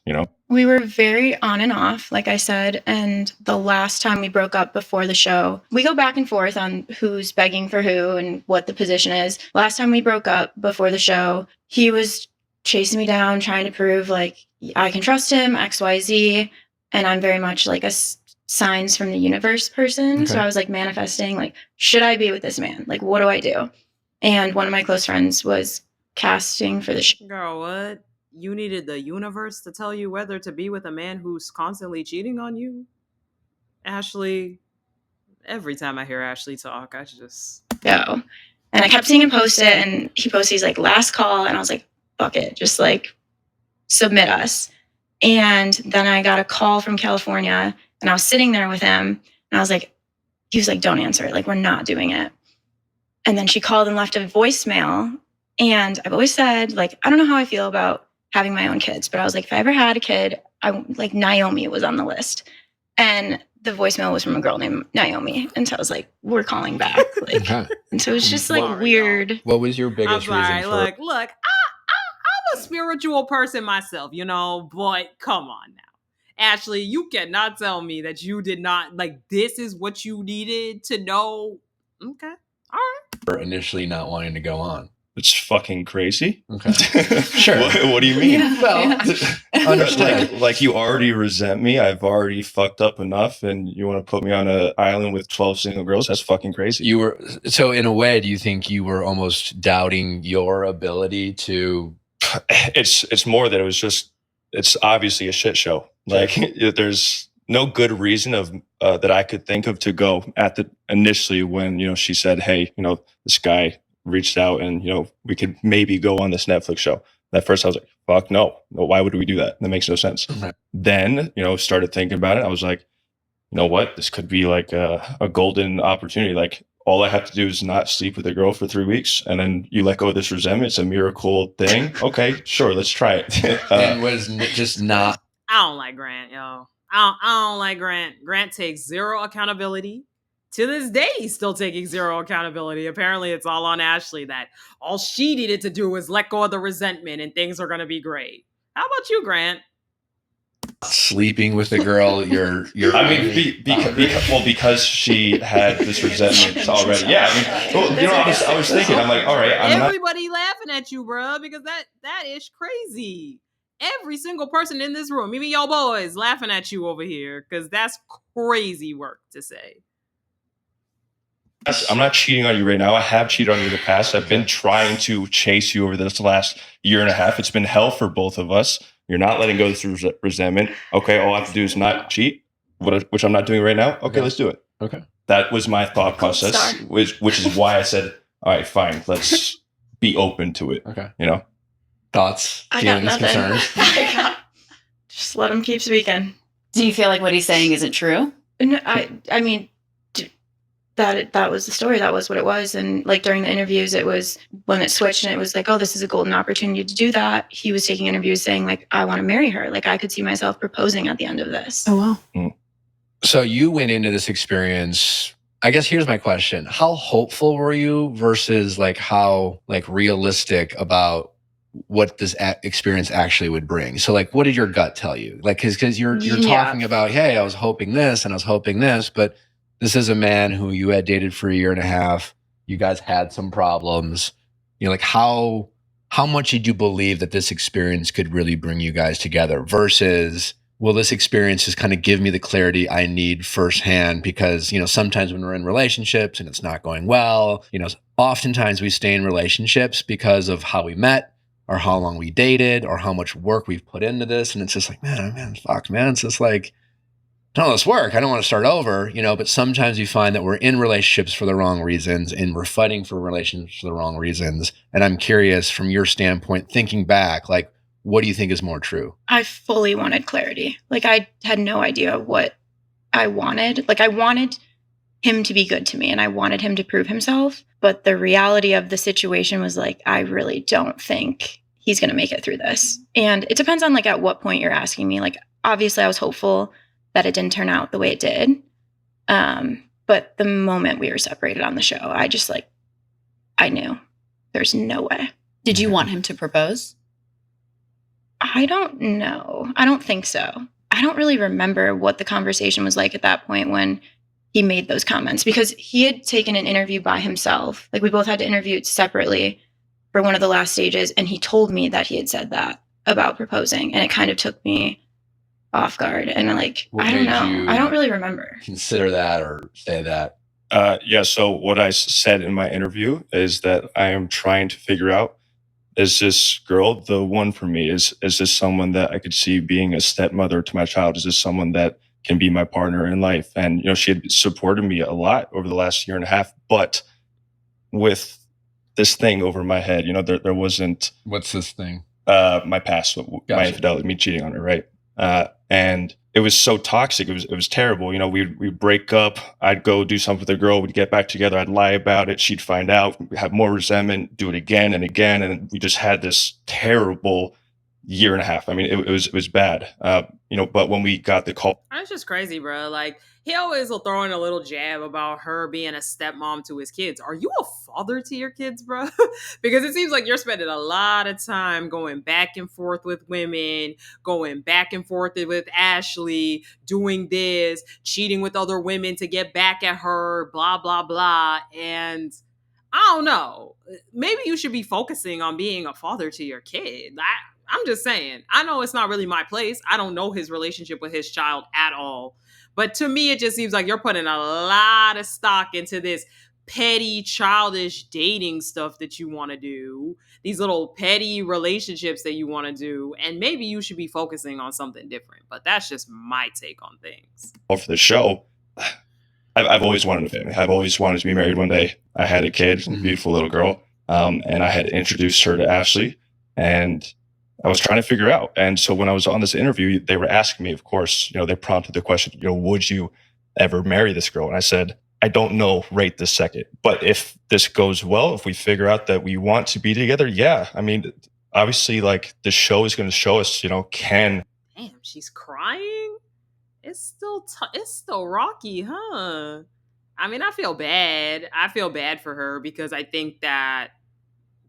We were very on and off, like I said. And the last time we broke up before the show, we go back and forth on who's begging for who and what the position is. Last time we broke up before the show, he was chasing me down, trying to prove like I can trust him, XYZ. And I'm very much like a signs from the universe person. Okay. So I was like manifesting, like, should I be with this man? Like, what do I do? And one of my close friends was casting for the show. Girl, what? You needed the universe to tell you whether to be with a man who's constantly cheating on you? Ashley, every time I hear Ashley talk, I just go. And I kept seeing him post it, and he posted, he's like, last call. And I was like, fuck it, just like submit us. And then I got a call from California, and I was sitting there with him, and I was like, he was like, don't answer it. Like, we're not doing it. And then she called and left a voicemail. And I've always said, like, I don't know how I feel about having my own kids, but I was like, if I ever had a kid, like Naomi was on the list. And the voicemail was from a girl named Naomi. And so I was like, we're calling back. Like, okay. And so it was just like weird. What was your biggest reason for look, I'm a spiritual person myself, but come on now. Ashley, you cannot tell me that you did not, like, this is what you needed to know. Okay. All right. For initially not wanting to go on. It's fucking crazy. Okay. Sure. What do you mean? Yeah, well, understand. Like you already resent me. I've already fucked up enough, and you want to put me on an island with 12 single girls? That's fucking crazy. So in a way, do you think you were almost doubting your ability to? It's more that it's obviously a shit show. Like there's no good reason that I could think of to go initially when, she said, hey, this guy reached out and, we could maybe go on this Netflix show. At first I was like, fuck no, why would we do that? That makes no sense. Okay. Then, started thinking about it. I was like, you know what? This could be like a golden opportunity. Like all I have to do is not sleep with a girl for 3 weeks, and then you let go of this resentment. It's a miracle thing. Okay, sure. Let's try it. And was just not. I don't like Grant, y'all. I don't like Grant. Grant takes zero accountability. To this day, he's still taking zero accountability. Apparently, it's all on Ashley that all she needed to do was let go of the resentment and things are going to be great. How about you, Grant? Sleeping with the girl, you're. I mean, because she had this resentment already. Yeah, I mean, I was thinking, I'm like, all right, everybody laughing at you, bro, because that is crazy. Every single person in this room, even y'all boys, laughing at you over here because that's crazy work to say. I'm not cheating on you right now. I have cheated on you in the past. I've been trying to chase you over this last year and a half. It's been hell for both of us. You're not letting go through resentment. Okay, all I have to do is not cheat, which I'm not doing right now. Okay, let's do it. Okay. That was my thought process, which is why I said, all right, fine, let's be open to it. Okay. Thoughts, feelings, concerns? Just let him keep speaking. Do you feel like what he's saying isn't true? No, I mean, that was the story. That was what it was. And like during the interviews, it was when it switched and it was like, oh, this is a golden opportunity to do that. He was taking interviews saying like, I want to marry her. Like I could see myself proposing at the end of this. Oh, wow. Mm. So you went into this experience. I guess here's my question. How hopeful were you versus like how like realistic about what this experience actually would bring? So like, what did your gut tell you? Like, cause you're talking about, hey, I was hoping this and I was hoping this, but this is a man who you had dated for a year and a half. You guys had some problems. Like how how much did you believe that this experience could really bring you guys together versus, will this experience just kind of give me the clarity I need firsthand? Because, sometimes when we're in relationships and it's not going well, oftentimes we stay in relationships because of how we met or how long we dated or how much work we've put into this. And it's just like, fuck, man. It's just like, none of this work. I don't want to start over, but sometimes you find that we're in relationships for the wrong reasons and we're fighting for relationships for the wrong reasons. And I'm curious from your standpoint, thinking back, like, what do you think is more true? I fully wanted clarity. Like, I had no idea what I wanted. Like, I wanted him to be good to me and I wanted him to prove himself. But the reality of the situation was like, I really don't think he's going to make it through this. And it depends on like at what point you're asking me. Like, obviously I was hopeful that it didn't turn out the way it did. But the moment we were separated on the show, I knew there's no way. Did you want him to propose? I don't know. I don't think so. I don't really remember what the conversation was like at that point when he made those comments, because he had taken an interview by himself. Like, we both had to interview separately for one of the last stages. And he told me that he had said that about proposing. And it kind of took me off guard. And I don't know. I don't really remember. Consider that or say that. Yeah. So what I said in my interview is that I am trying to figure out, is this girl the one for me? Is this someone that I could see being a stepmother to my child? Is this someone that can be my partner in life? And, she had supported me a lot over the last year and a half, but with this thing over my head, there wasn't. What's this thing? My past, my Gotcha. infidelity, me cheating on her. Right. And it was so toxic. It was terrible. We'd break up. I'd go do something with a girl. We'd get back together. I'd lie about it. She'd find out, have more resentment, do it again and again. And we just had this terrible year and a half. I mean, it was bad. But when we got the call, That's just crazy, bro. Like, he always will throw in a little jab about her being a stepmom to his kids. Are you a father to your kids, bro? Because it seems like you're spending a lot of time going back and forth with women, going back and forth with Ashley, doing this, cheating with other women to get back at her, blah, blah, blah. And I don't know. Maybe you should be focusing on being a father to your kid. I'm just saying. I know it's not really my place. I don't know his relationship with his child at all. But to me, it just seems like you're putting a lot of stock into this petty, childish dating stuff that you want to do, these little petty relationships that you want to do. And maybe you should be focusing on something different. But that's just my take on things. for the show, I've always wanted a family. I've always wanted to be married one day. I had a kid, a beautiful little girl, and I had introduced her to Ashley, and I was trying to figure out. And so when I was on this interview, they were asking me, of course, they prompted the question, would you ever marry this girl? And I said, I don't know right this second, but if this goes well, if we figure out that we want to be together, yeah. I mean, obviously, like, the show is going to show us, can. Damn, she's crying? It's still rocky, huh? I mean, I feel bad. I feel bad for her because I think that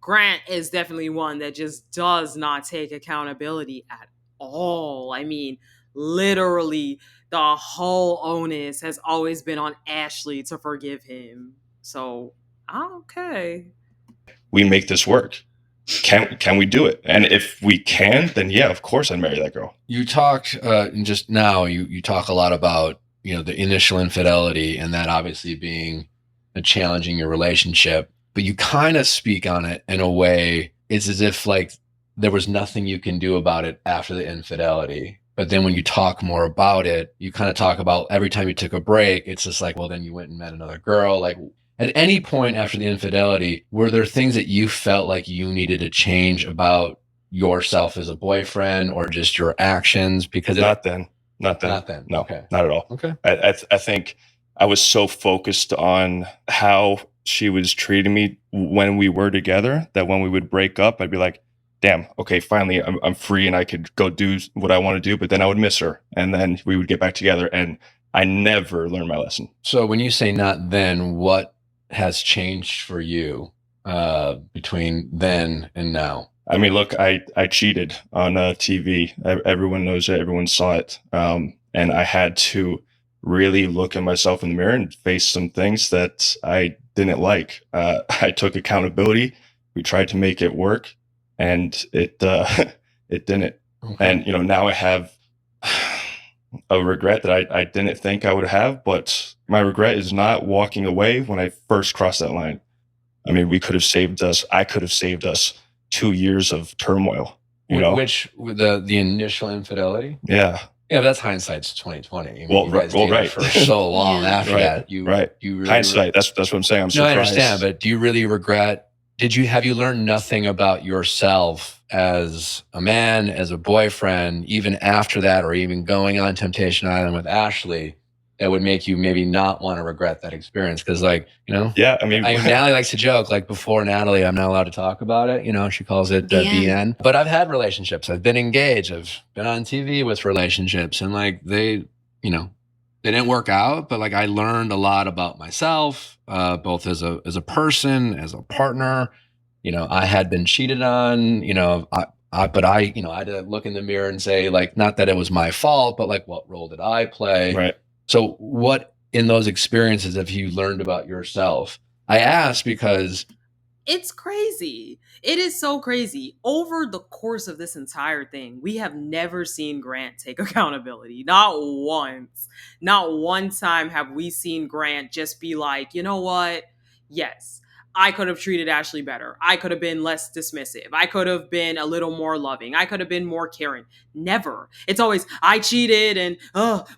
Grant is definitely one that just does not take accountability at all. I mean, literally, the whole onus has always been on Ashley to forgive him. So, okay. We make this work. Can we do it? And if we can, then yeah, of course I'd marry that girl. You talked just now, you talk a lot about, the initial infidelity and that obviously being a challenge in your relationship, but you kind of speak on it in a way, it's as if like there was nothing you can do about it after the infidelity. But then when you talk more about it, you kind of talk about every time you took a break, it's just like, well, then you went and met another girl. Like, at any point after the infidelity, were there things that you felt like you needed to change about yourself as a boyfriend or just your actions? Because Not then. No, Okay. Not at all. Okay. I think I was so focused on how she was treating me when we were together that when we would break up, I'd be like, damn, okay, finally I'm free and I could go do what I want to do. But then I would miss her and then we would get back together and I never learned my lesson. So when you say not then, what has changed for you between then and now? I mean, look, I cheated on TV. Everyone knows it. Everyone saw it. And I had to really look at myself in the mirror and face some things that I didn't like. I took accountability. We tried to make it work. and it it didn't. Okay. And now I have a regret that I didn't think I would have, but my regret is not walking away when I first crossed that line. I mean, I could have saved us 2 years of turmoil, Which the initial infidelity? Yeah. Yeah, but that's hindsight's 2020. I mean, Well, you guys well, dated right. for so long Yeah. after Right, that. You really Hindsight. That's what I'm saying. I'm No, surprised. I understand, but do you really regret? Have you learned nothing about yourself as a man, as a boyfriend, even after that, or even going on Temptation Island with Ashley, that would make you maybe not want to regret that experience? Because, Yeah, I mean, Natalie likes to joke, like, before Natalie, I'm not allowed to talk about it. She calls it BN. But I've had relationships. I've been engaged. I've been on TV with relationships, and they didn't work out. But I learned a lot about myself, both as a person, as a partner. I had been cheated on. But I had to look in the mirror and say, not that it was my fault, but what role did I play? right. So what in those experiences have you learned about yourself? I ask because it's crazy. It is so crazy. Over the course of this entire thing, we have never seen Grant take accountability. Not once. Not one time have we seen Grant just be like, you know what? Yes, I could have treated Ashley better. I could have been less dismissive. I could have been a little more loving. I could have been more caring. Never. It's always, I cheated and,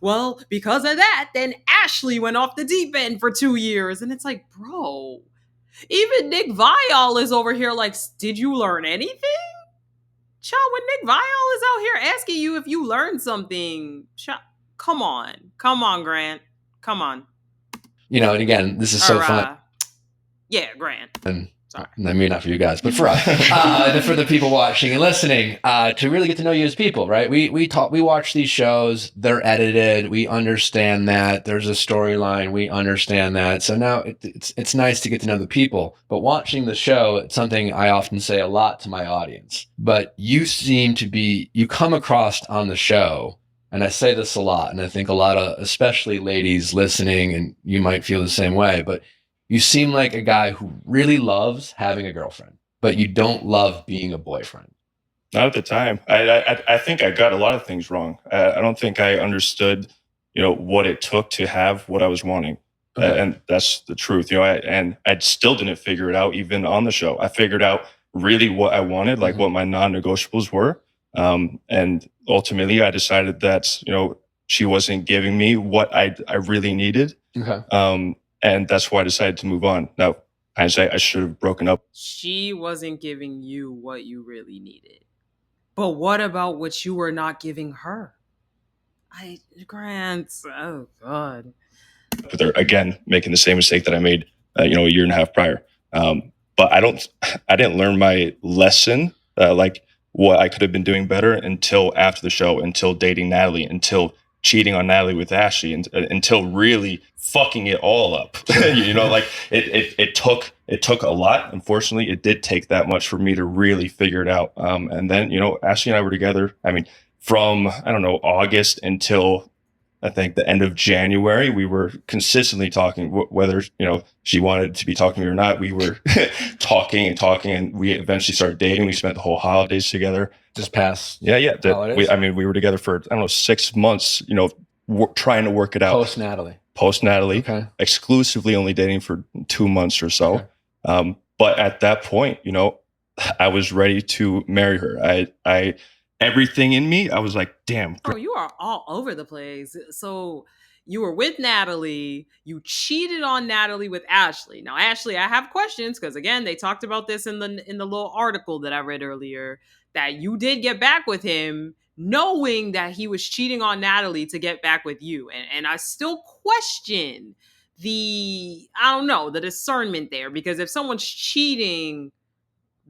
well, because of that, then Ashley went off the deep end for 2 years. And it's like, bro, even Nick Viall is over here like, did you learn anything? Child, when Nick Viall is out here asking you if you learned something, child, come on, Grant. Come on. and again, this is so fun. Yeah, Grant. And sorry, maybe not for you guys, but for us, for the people watching and listening, to really get to know you as people, right? We watch these shows, they're edited, we understand that there's a storyline, we understand that. So now it's nice to get to know the people. But watching the show, it's something I often say a lot to my audience. But you come across on the show, and I say this a lot, and I think a lot of, especially ladies listening, and you might feel the same way, but you seem like a guy who really loves having a girlfriend, but you don't love being a boyfriend. Not at the time. I think I got a lot of things wrong. I don't think I understood, what it took to have what I was wanting. Okay. And that's the truth. I still didn't figure it out even on the show. I figured out really what I wanted, like what my non-negotiables were. And ultimately I decided that, she wasn't giving me what I really needed. Okay. And that's why I decided to move on. Now, I should have broken up. She wasn't giving you what you really needed. But what about what you were not giving her? Grant, oh God. But they're, again, making the same mistake that I made, a year and a half prior. But I didn't learn my lesson, like what I could have been doing better until after the show, until dating Natalie, until cheating on Natalie with Ashley, and until really fucking it all up. It took a lot. Unfortunately, it did take that much for me to really figure it out. And then, Ashley and I were together. I mean, from, I don't know, August until I think the end of January, we were consistently talking, whether, she wanted to be talking to me or not. We were talking, and we eventually started dating. We spent the whole holidays together. Just past. Yeah. Holidays? We were together for, I don't know, 6 months, trying to work it out. Post Natalie. Okay. Exclusively only dating for 2 months or so. Okay. But at that point, I was ready to marry her. I everything in me, I was like, damn. Oh, you are all over the place. So you were with Natalie. You cheated on Natalie with Ashley. Now, Ashley, I have questions because, again, they talked about this in the little article that I read earlier, that you did get back with him knowing that he was cheating on Natalie to get back with you. And I still question the discernment there, because if someone's cheating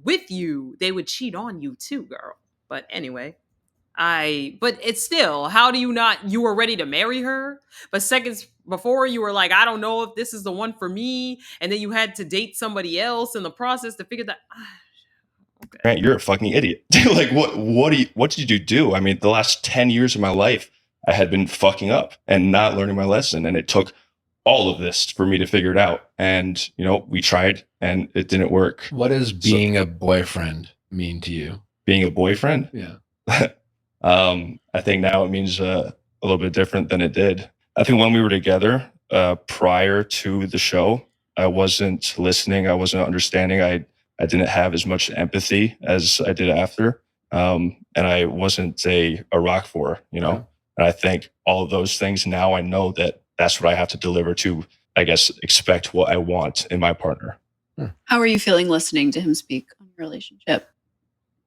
with you, they would cheat on you too, girl. But anyway, but it's still, how do you were ready to marry her, but seconds before you were like, I don't know if this is the one for me. And then you had to date somebody else in the process to figure that. Okay. Grant, you're a fucking idiot. Like, what did you do? I mean, the last 10 years of my life, I had been fucking up and not learning my lesson. And it took all of this for me to figure it out. And, we tried and it didn't work. What is being a boyfriend mean to you? Being a boyfriend? Yeah. I think now it means a little bit different than it did. I think when we were together prior to the show, I wasn't listening. I wasn't understanding. I didn't have as much empathy as I did after. And I wasn't a rock for her, you know? Yeah. And I think all of those things now I know that that's what I have to deliver to, I guess, expect what I want in my partner. How are you feeling listening to him speak on your relationship?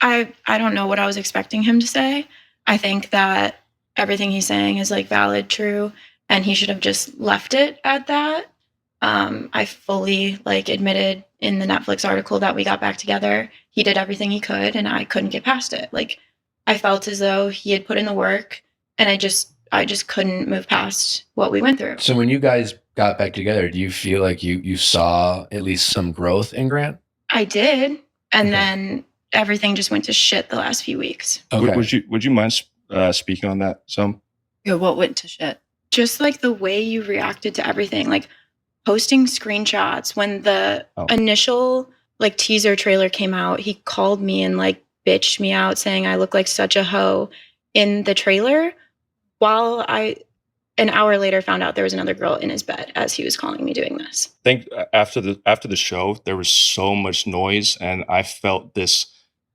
I don't know what I was expecting him to say. I think that everything he's saying is like valid, true, and he should have just left it at that. I fully like admitted in the Netflix article that we got back together. He did everything he could, and I couldn't get past it. Like I felt as though he had put in the work, and I just couldn't move past what we went through. So when you guys got back together, do you feel like you saw at least some growth in Grant? I did, and Okay. then everything just went to shit the last few weeks. Okay. Would you mind speaking on that some? Yeah, what went to shit? Just like the way you reacted to everything, like posting screenshots when the initial like teaser trailer came out. He called me and like bitched me out saying I look like such a hoe in the trailer, while I an hour later found out there was another girl in his bed as he was calling me doing this. I think after the show, there was so much noise, and I felt this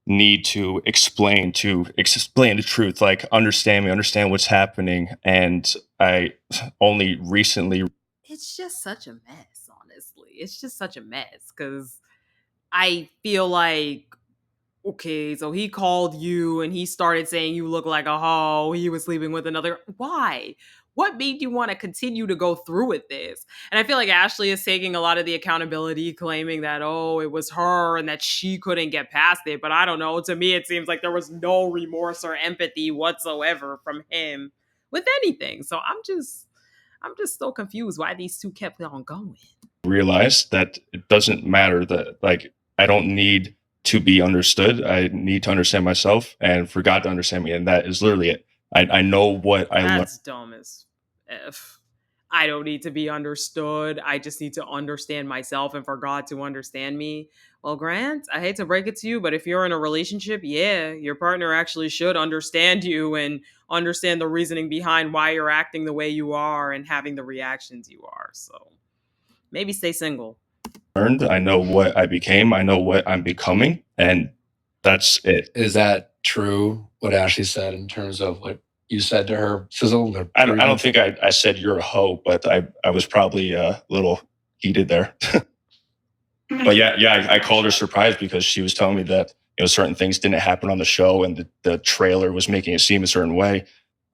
need to explain the truth, like understand what's happening. And I only recently. It's just such a mess, honestly. It's just such a mess because I feel like, okay, so he called you and he started saying you look like a hoe. He was sleeping with another. Why? What made you want to continue to go through with this? And I feel like Ashley is taking a lot of the accountability, claiming that, oh, it was her and that she couldn't get past it. But I don't know. To me, it seems like there was no remorse or empathy whatsoever from him with anything. So I'm just so confused why these two kept on going. Realized that it doesn't matter, that like I don't need to be understood. I need to understand myself, and for God to understand me, and that is literally it. I know what I learned. That's dumb as F. I don't need to be understood. I just need to understand myself and for God to understand me. Well, Grant, I hate to break it to you, but if you're in a relationship, yeah, your partner actually should understand you and understand the reasoning behind why you're acting the way you are and having the reactions you are. So maybe stay single. I know what I became. I know what I'm becoming, and that's it. Is that true, what Ashley said, in terms of what you said to her, Sizzle? I don't think I said you're a hoe, but I was probably a little heated there. But yeah, I called her surprised because she was telling me that certain things didn't happen on the show, and the trailer was making it seem a certain way.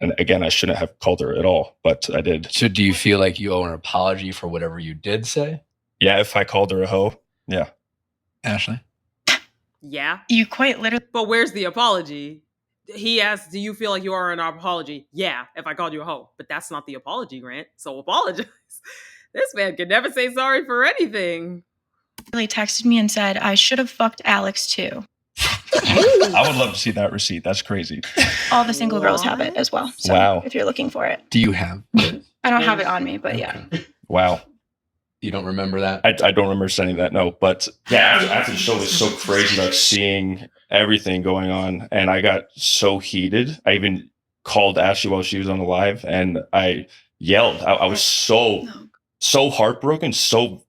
And again, I shouldn't have called her at all, but I did. So do you feel like you owe an apology for whatever you did say? Yeah, if I called her a hoe, yeah. Ashley? Yeah. You quite literally. But where's the apology? He asked, do you feel like you are an apology? Yeah, if I called you a hoe. But that's not the apology, Grant. So apologize. This man can never say sorry for anything. Really texted me and said I should have fucked Alex too. I would love to see that receipt. That's crazy. All the single girls have it as well. So Wow. if you're looking for it. Do you have it? I don't have it on me, but yeah. Wow. You don't remember that? I don't remember sending that, no. But yeah, after the show was so crazy, like seeing everything going on, and I got so heated. I even called Ashley while she was on the live, and I yelled. I was so heartbroken, so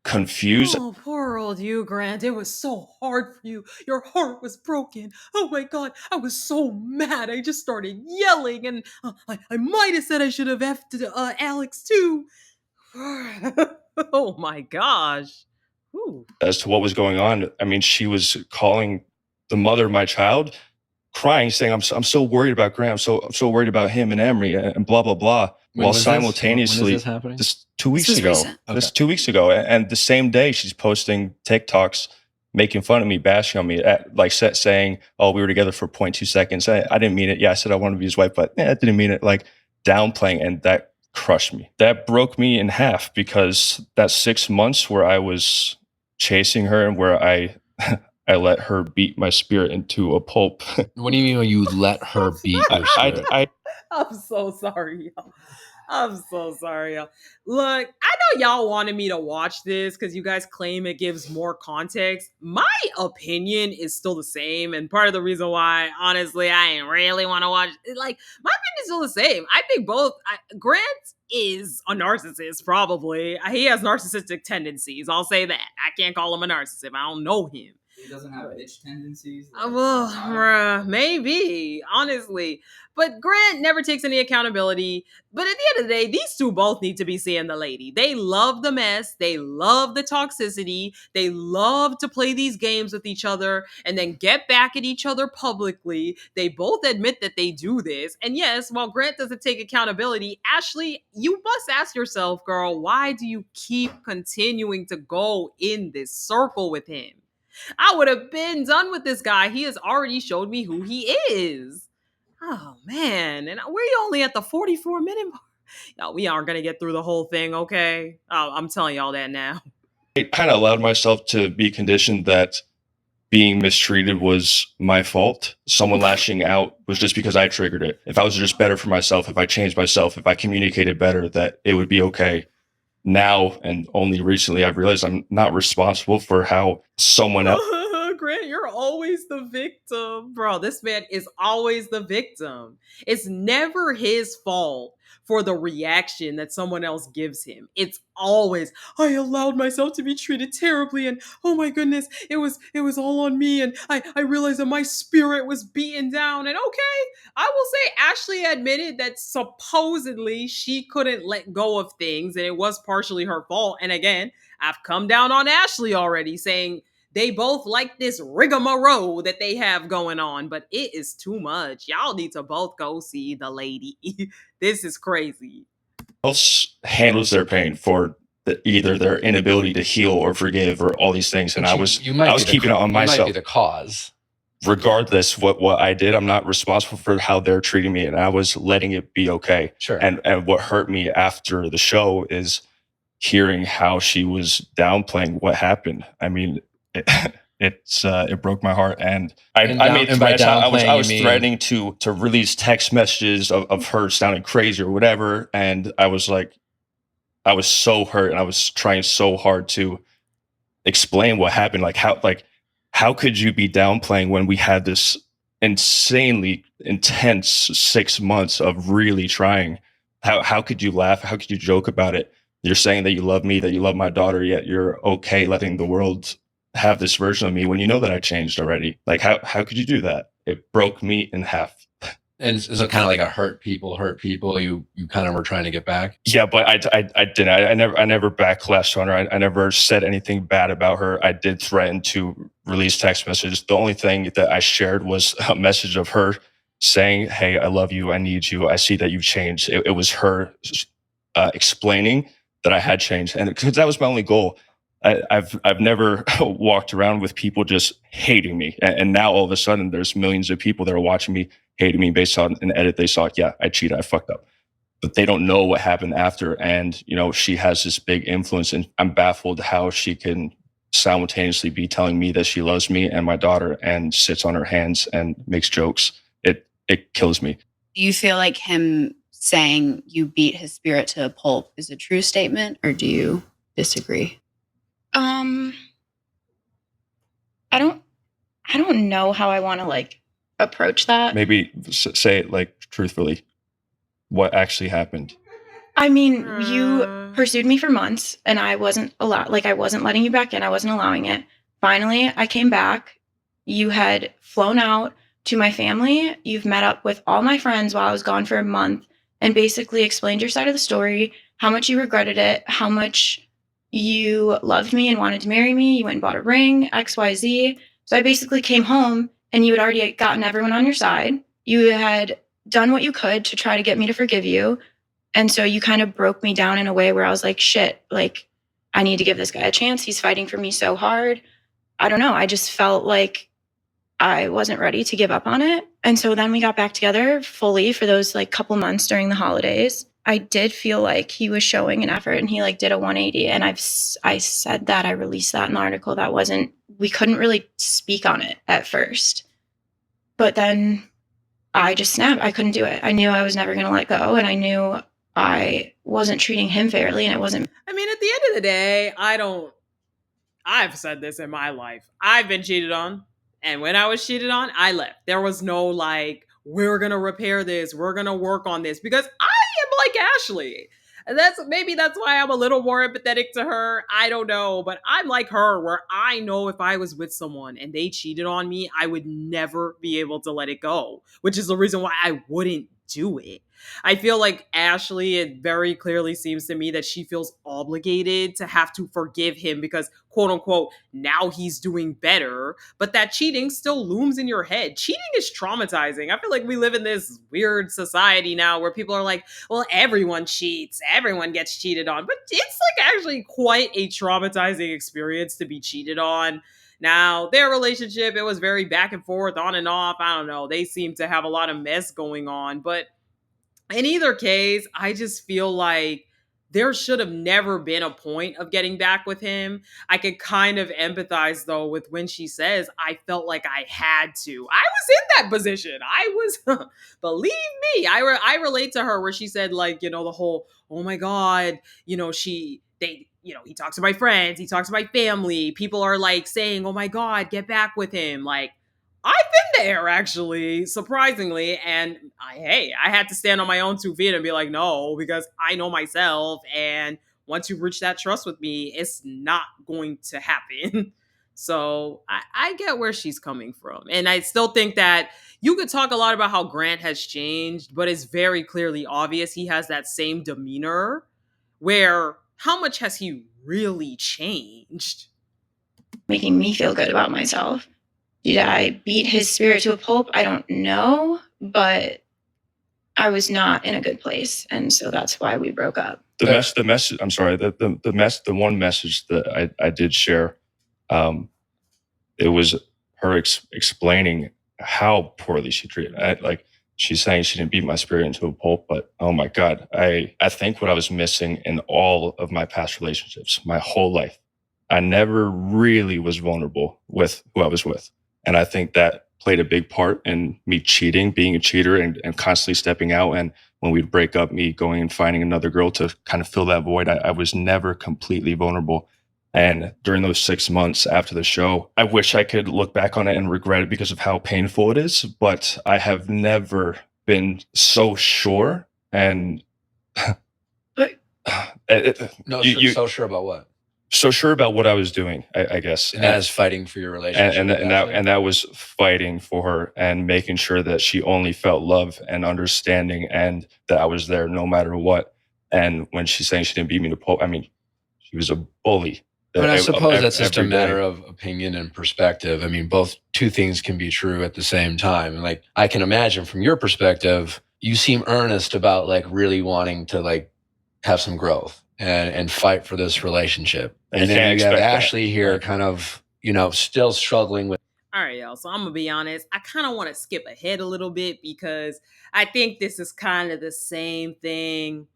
confused. Oh, poor old you, Grant. It was so hard for you. Your heart was broken. Oh my God. I was so mad. I just started yelling, and I might have said I should have effed Alex too. Oh my gosh. Ooh. As to what was going on. I mean, she was calling the mother of my child, crying, saying, I'm so worried about Grant. I'm so worried about him and Emery and blah, blah, blah. When While was simultaneously, when is this happening? This 2 weeks This was ago. recent. This 2 weeks ago. And the same day she's posting TikToks, making fun of me, bashing on me, saying, oh, we were together for 0.2 seconds. I didn't mean it. Yeah, I said I wanted to be his wife, but I didn't mean it. Like downplaying, and that crushed me. That broke me in half, because that 6 months where I was chasing her and where I let her beat my spirit into a pulp. What do you mean when you let her beat your spirit? I'm so sorry, y'all. I'm so sorry, y'all. Look, I know y'all wanted me to watch this because you guys claim it gives more context. My opinion is still the same, and part of the reason why, honestly, I ain't really want to watch it. Like, my opinion is still the same. I think Grant is a narcissist, probably. He has narcissistic tendencies. I'll say that. I can't call him a narcissist. I don't know him. He doesn't have bitch tendencies. Well, maybe, honestly. But Grant never takes any accountability. But at the end of the day, these two both need to be seeing the lady. They love the mess. They love the toxicity. They love to play these games with each other and then get back at each other publicly. They both admit that they do this. And yes, while Grant doesn't take accountability, Ashley, you must ask yourself, girl, why do you keep continuing to go in this circle with him? I would have been done with this guy. He has already showed me who he is. Oh man, and we're only at the 44-minute mark. No, we aren't gonna get through the whole thing, okay? I'm telling y'all that now. I kind of allowed myself to be conditioned that being mistreated was my fault. Someone lashing out was just because I triggered it. If I was just better for myself, if I changed myself, if I communicated better, that it would be okay. Now, and only recently, I've realized I'm not responsible for how someone else. Grant, you're always the victim. Bro, this man is always the victim. It's never his fault for the reaction that someone else gives him. It's always, I allowed myself to be treated terribly, and oh my goodness, it was all on me, and I realized that my spirit was beaten down. And okay, I will say Ashley admitted that supposedly she couldn't let go of things, and it was partially her fault. And again, I've come down on Ashley already, saying they both like this rigmarole that they have going on, but it is too much. Y'all need to both go see the lady. This is crazy. Else handles their pain for either their inability to heal or forgive or all these things. And I was keeping it on myself. You might be the cause. Regardless what I did, I'm not responsible for how they're treating me, and I was letting it be okay. Sure. And what hurt me after the show is hearing how she was downplaying what happened. I mean, it broke my heart, and I made threats. I was threatening to release text messages of her sounding crazy or whatever, and I was like, I was so hurt, and I was trying so hard to explain what happened. How could you be downplaying when we had this insanely intense 6 months of really trying? How could you laugh? How could you joke about it? You're saying that you love me, that you love my daughter, yet you're okay letting the world have this version of me when you know that I changed already. Like, how could you do that? It broke me in half. And so kind of like a hurt people. You kind of were trying to get back. Yeah, but I didn't. I never backlashed on her. I never said anything bad about her. I did threaten to release text messages. The only thing that I shared was a message of her saying, "Hey, I love you. I need you. I see that you've changed." It was her explaining that I had changed, and because that was my only goal. I've never walked around with people just hating me, and now all of a sudden there's millions of people that are watching me, hating me based on an edit they saw. Yeah, I cheated, I fucked up, but they don't know what happened after. And she has this big influence, and I'm baffled how she can simultaneously be telling me that she loves me and my daughter, and sits on her hands and makes jokes. It kills me. Do you feel like him saying you beat his spirit to a pulp is a true statement, or do you disagree? I don't know how I want to approach that. Maybe say it truthfully. What actually happened? I mean, you pursued me for months, and I wasn't I wasn't letting you back in. I wasn't allowing it. Finally, I came back. You had flown out to my family. You've met up with all my friends while I was gone for a month, and basically explained your side of the story, how much you regretted it, how much you loved me and wanted to marry me. You went and bought a ring, XYZ. So I basically came home, and you had already gotten everyone on your side. You had done what you could to try to get me to forgive you. And so you kind of broke me down in a way where I was like, shit, I need to give this guy a chance. He's fighting for me so hard. I don't know. I just felt like I wasn't ready to give up on it. And so then we got back together fully for those couple months during the holidays. I did feel like he was showing an effort, and he did a 180. And I said that, I released that in the article. We couldn't really speak on it at first. But then I just snapped. I couldn't do it. I knew I was never going to let go. And I knew I wasn't treating him fairly, and it wasn't. I mean, at the end of the day, I've said this in my life. I've been cheated on. And when I was cheated on, I left. There was no like, we're going to repair this. We're going to work on this because I am like Ashley. And that's why I'm a little more empathetic to her. I don't know, but I'm like her where I know if I was with someone and they cheated on me, I would never be able to let it go, which is the reason why I wouldn't do it. I feel like Ashley, it very clearly seems to me that she feels obligated to have to forgive him because, quote unquote, now he's doing better. But that cheating still looms in your head. Cheating is traumatizing. I feel like we live in this weird society now where people are like, well, everyone cheats, everyone gets cheated on. But it's like actually quite a traumatizing experience to be cheated on. Now, their relationship, it was very back and forth, on and off. I don't know. They seem to have a lot of mess going on. But in either case, I just feel like there should have never been a point of getting back with him. I could kind of empathize though with when she says, I felt like I had to. I was in that position. I was, believe me, I relate to her where she said, like, you know, the whole, oh my God, you know, he talks to my friends, he talks to my family. People are like saying, oh my God, get back with him. Like, I've been there actually, surprisingly, and I had to stand on my own 2 feet and be like, no, because I know myself, and once you reach that trust with me, it's not going to happen. So I get where she's coming from, and I still think that you could talk a lot about how Grant has changed, but it's very clearly obvious he has that same demeanor. Where how much has he really changed? Making me feel good about myself. Did I beat his spirit to a pulp? I don't know, but I was not in a good place, and so that's why we broke up. The message. I'm sorry. The one message that I did share, it was her explaining how poorly she treated. Like she's saying she didn't beat my spirit into a pulp, but oh my God, I think what I was missing in all of my past relationships, my whole life, I never really was vulnerable with who I was with. And I think that played a big part in me cheating, being a cheater and constantly stepping out. And when we'd break up, me going and finding another girl to kind of fill that void, I was never completely vulnerable. And during those 6 months after the show, I wish I could look back on it and regret it because of how painful it is. But I have never been so sure and so sure about what? So sure about what I was doing, I guess. And that is fighting for your relationship. And that was fighting for her and making sure that she only felt love and understanding and that I was there no matter what. And when she's saying she didn't beat me to pulp, I mean, she was a bully. I mean, I suppose that's just a matter of opinion and perspective. I mean, two things can be true at the same time. And like, I can imagine from your perspective, you seem earnest about like really wanting to like have some growth and fight for this relationship. And then you have Ashley here kind of, you know, still struggling with. All right, y'all. So I'm going to be honest. I kind of want to skip ahead a little bit because I think this is kind of the same thing.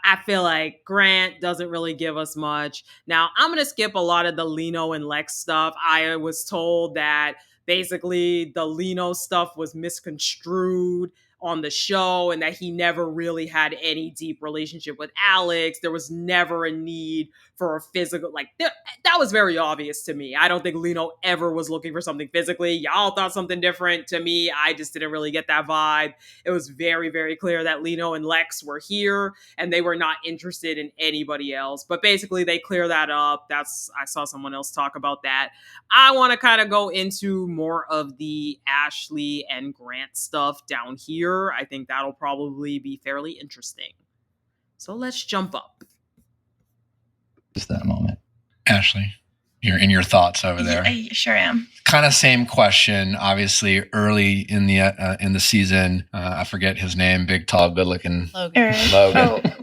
I feel like Grant doesn't really give us much. Now, I'm going to skip a lot of the Lino and Lex stuff. I was told that basically the Lino stuff was misconstrued on the show and that he never really had any deep relationship with Alex. There was never a need for a physical, like that was very obvious to me. I don't think Lino ever was looking for something physically. Y'all thought something different. To me, I just didn't really get that vibe. It was very, very clear that Lino and Lex were here and they were not interested in anybody else. But basically they clear that up. I saw someone else talk about that. I want to kind of go into more of the Ashley and Grant stuff down here. I think that'll probably be fairly interesting. So let's jump up. Just that moment. Ashley, you're in your thoughts over there. I sure am. Kind of same question. Obviously, early in the season, I forget his name. Big, tall, good-looking Logan. Logan.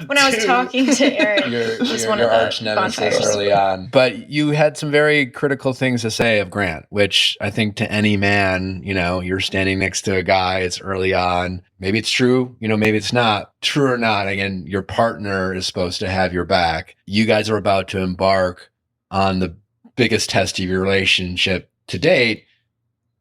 When I was talking to Eric, your arch nemesis early on. But you had some very critical things to say of Grant, which I think to any man, you know, you're standing next to a guy. It's early on. Maybe it's true, you know, maybe it's not. True or not, again, your partner is supposed to have your back. You guys are about to embark on the biggest test of your relationship to date.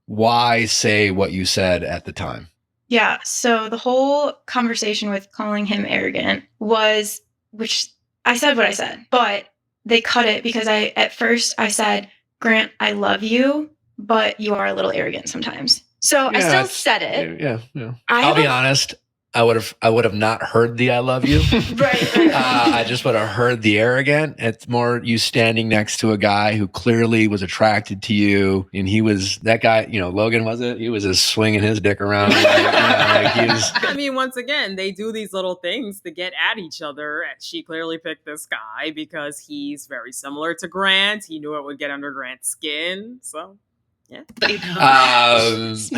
Why say what you said at the time? Yeah. So the whole conversation with calling him arrogant was, which I said what I said, but they cut it because at first I said, Grant, I love you, but you are a little arrogant sometimes. So I still said it. Yeah. I'll be honest. I would have not heard the "I love you." Right. I just would have heard the arrogant. It's more you standing next to a guy who clearly was attracted to you, and he was that guy. Logan was it? He was just swinging his dick around. He was. I mean, once again, they do these little things to get at each other. She clearly picked this guy because he's very similar to Grant. He knew it would get under Grant's skin. So, yeah.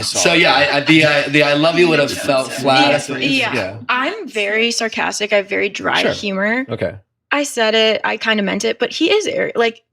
So yeah, the "I love you" would have felt flat. Yeah. I'm very sarcastic. I have very dry humor. Okay. I said it. I kind of meant it, but he is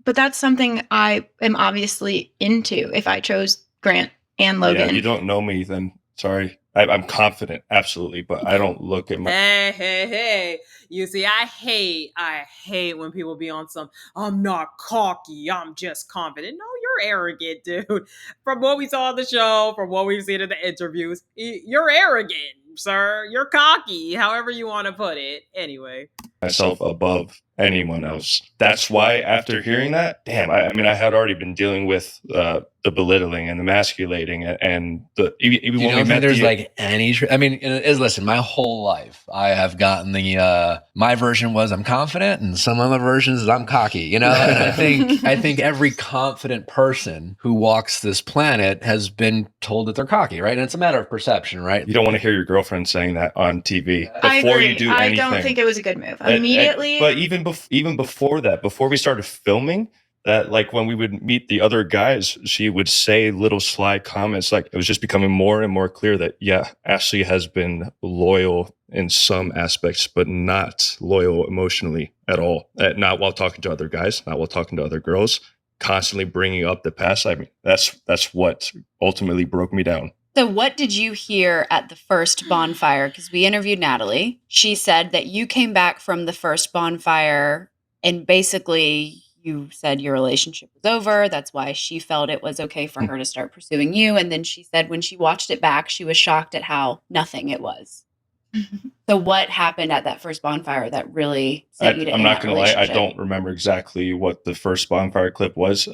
but that's something I am obviously into. If I chose Grant and Logan, Yeah, you don't know me, then sorry. I'm confident, absolutely, but I don't look at my. Hey. You see, I hate when people be on some, I'm not cocky, I'm just confident. No, you're arrogant, dude. From what we saw on the show, from what we've seen in the interviews, you're arrogant, sir. You're cocky, however you want to put it. Anyway. Myself above anyone else. That's why after hearing that, damn, I mean, I had already been dealing with the belittling and the emasculating and the even You when we don't met. think there's like any? I mean, listen. My whole life, I have gotten the. My version was I'm confident, and some other versions is I'm cocky. And I think every confident person who walks this planet has been told that they're cocky, right? And it's a matter of perception, right? You don't want to hear your girlfriend saying that on TV I before agree. you do I anything. don't think it was a good move. Immediately, but even before that, before we started filming, that like when we would meet the other guys, she would say little sly comments. Like it was just becoming more and more clear that Ashley has been loyal in some aspects, but not loyal emotionally at all. Not while talking to other guys, not while talking to other girls. Constantly bringing up the past. I mean, that's what ultimately broke me down. So what did you hear at the first bonfire? Because we interviewed Natalie. She said that you came back from the first bonfire and basically you said your relationship was over. That's why she felt it was okay for her to start pursuing you. And then she said when she watched it back, she was shocked at how nothing it was. So what happened at that first bonfire that really set you to I'm not going to lie. I relationship? don't remember exactly what the first bonfire clip was.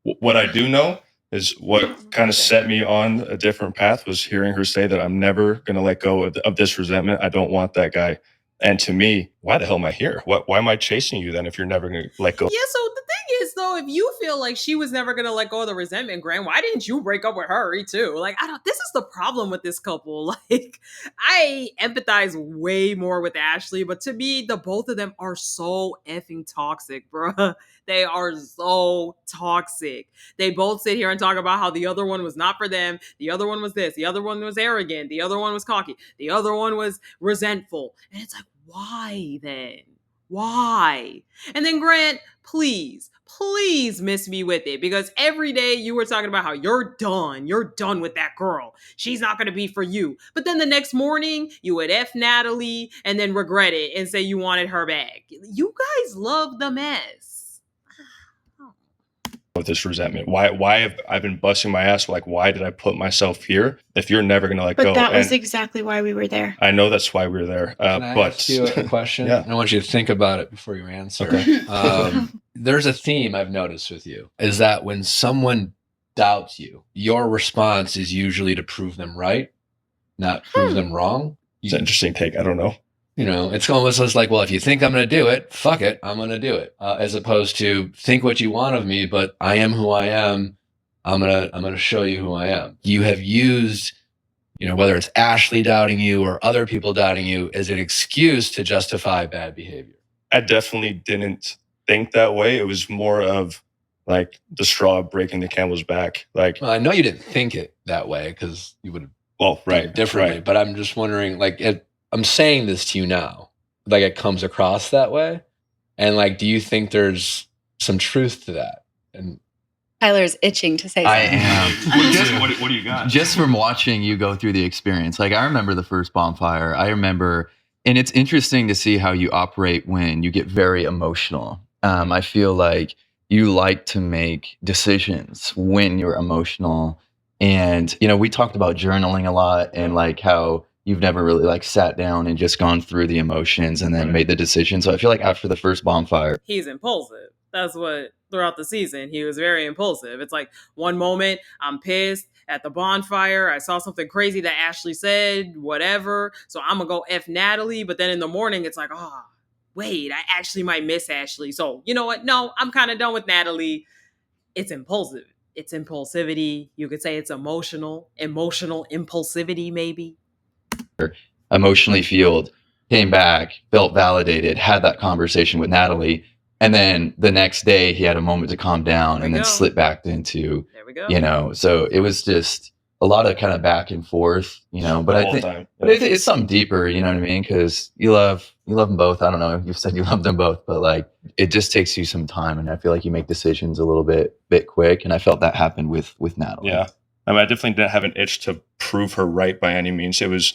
What I do know is what kind of set me on a different path was hearing her say that I'm never going to let go of this resentment. I don't want that guy. And to me, why the hell am I here? Why am I chasing you then if you're never going to let go? Yeah, so the thing is, though, if you feel like she was never gonna let go of the resentment, Grant, why didn't you break up with her too? Like, this is the problem with this couple. Like, I empathize way more with Ashley, but to me, the both of them are so effing toxic, bruh. They are so toxic. They both sit here and talk about how the other one was not for them. The other one was this. The other one was arrogant. The other one was cocky. The other one was resentful. And it's like, why then? Why? And then Grant, please miss me with it, because every day you were talking about how you're done with that girl. She's not going to be for you. But then the next morning you would F Natalie and then regret it and say you wanted her back. You guys love the mess. With this resentment, why have I been busting my ass? Like, why did I put myself here if you're never going to let go? But that was exactly why we were there. I know that's why we were there. Can I ask you a question? Yeah. I want you to think about it before you answer. Okay. There's a theme I've noticed with you is that when someone doubts you, your response is usually to prove them right, not prove them wrong. It's an interesting take. I don't know. It's almost just like, well, if you think I'm going to do it, fuck it, I'm going to do it. As opposed to think what you want of me, but I am who I am. I'm going to show you who I am. You have used, whether it's Ashley doubting you or other people doubting you as an excuse to justify bad behavior. I definitely didn't think that way. It was more of like the straw breaking the camel's back. Like, Well, I know you didn't think it that way because you would have done it differently. right. But I'm just wondering, I'm saying this to you now, like it comes across that way. And like, do you think there's some truth to that? And Tyler's itching to say I something. am. What do you got? Just from watching you go through the experience, like I remember the first bonfire. I remember, and it's interesting to see how you operate when you get very emotional. I feel like you like to make decisions when you're emotional And, we talked about journaling a lot and like how you've never really like sat down and just gone through the emotions and then made the decision. So I feel like after the first bonfire, He's impulsive. That's what throughout the season he was very impulsive. It's like one moment I'm pissed at the bonfire. I saw something crazy that Ashley said, whatever. So I'm gonna go F Natalie. But then in the morning it's like, oh, wait, I actually might miss Ashley. So you know what? No, I'm kind of done with Natalie. It's impulsive. It's impulsivity. You could say it's emotional impulsivity, maybe. emotionally fueled, came back, felt validated, had that conversation with Natalie. And then the next day he had a moment to calm down and then slip back into, There we go. So it was just a lot of kind of back and forth, but I think it's something deeper, you know what I mean? Because you love them both. I don't know. You've said you love them both, but like it just takes you some time, and I feel like you make decisions a little bit quick. And I felt that happened with Natalie. Yeah. I mean, I definitely didn't have an itch to prove her right by any means. It was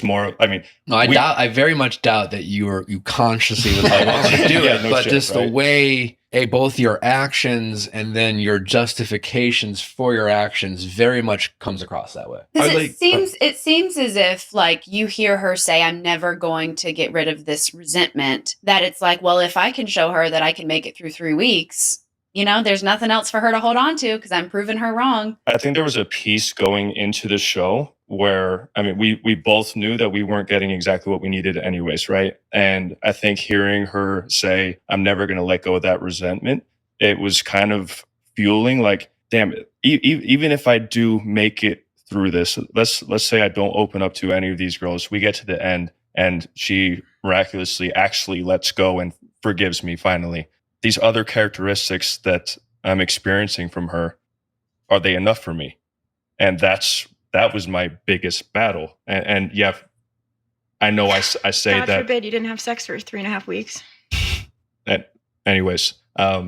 more. I mean, no, I very much doubt that you consciously was like, want to do it, but just the way both your actions and then your justifications for your actions very much comes across that way. It seems as if like you hear her say, "I'm never going to get rid of this resentment." That it's like, well, if I can show her that I can make it through 3 weeks. There's nothing else for her to hold on to because I'm proving her wrong. I think there was a piece going into the show where, I mean, we both knew that we weren't getting exactly what we needed anyways, right? And I think hearing her say, I'm never going to let go of that resentment, it was kind of fueling like, damn it, even if I do make it through this, let's say I don't open up to any of these girls, we get to the end and she miraculously actually lets go and forgives me finally. These other characteristics that I'm experiencing from her, are they enough for me? And that was my biggest battle. And yeah, I know I say God that. forbid you didn't have sex for 3.5 weeks. Anyways, that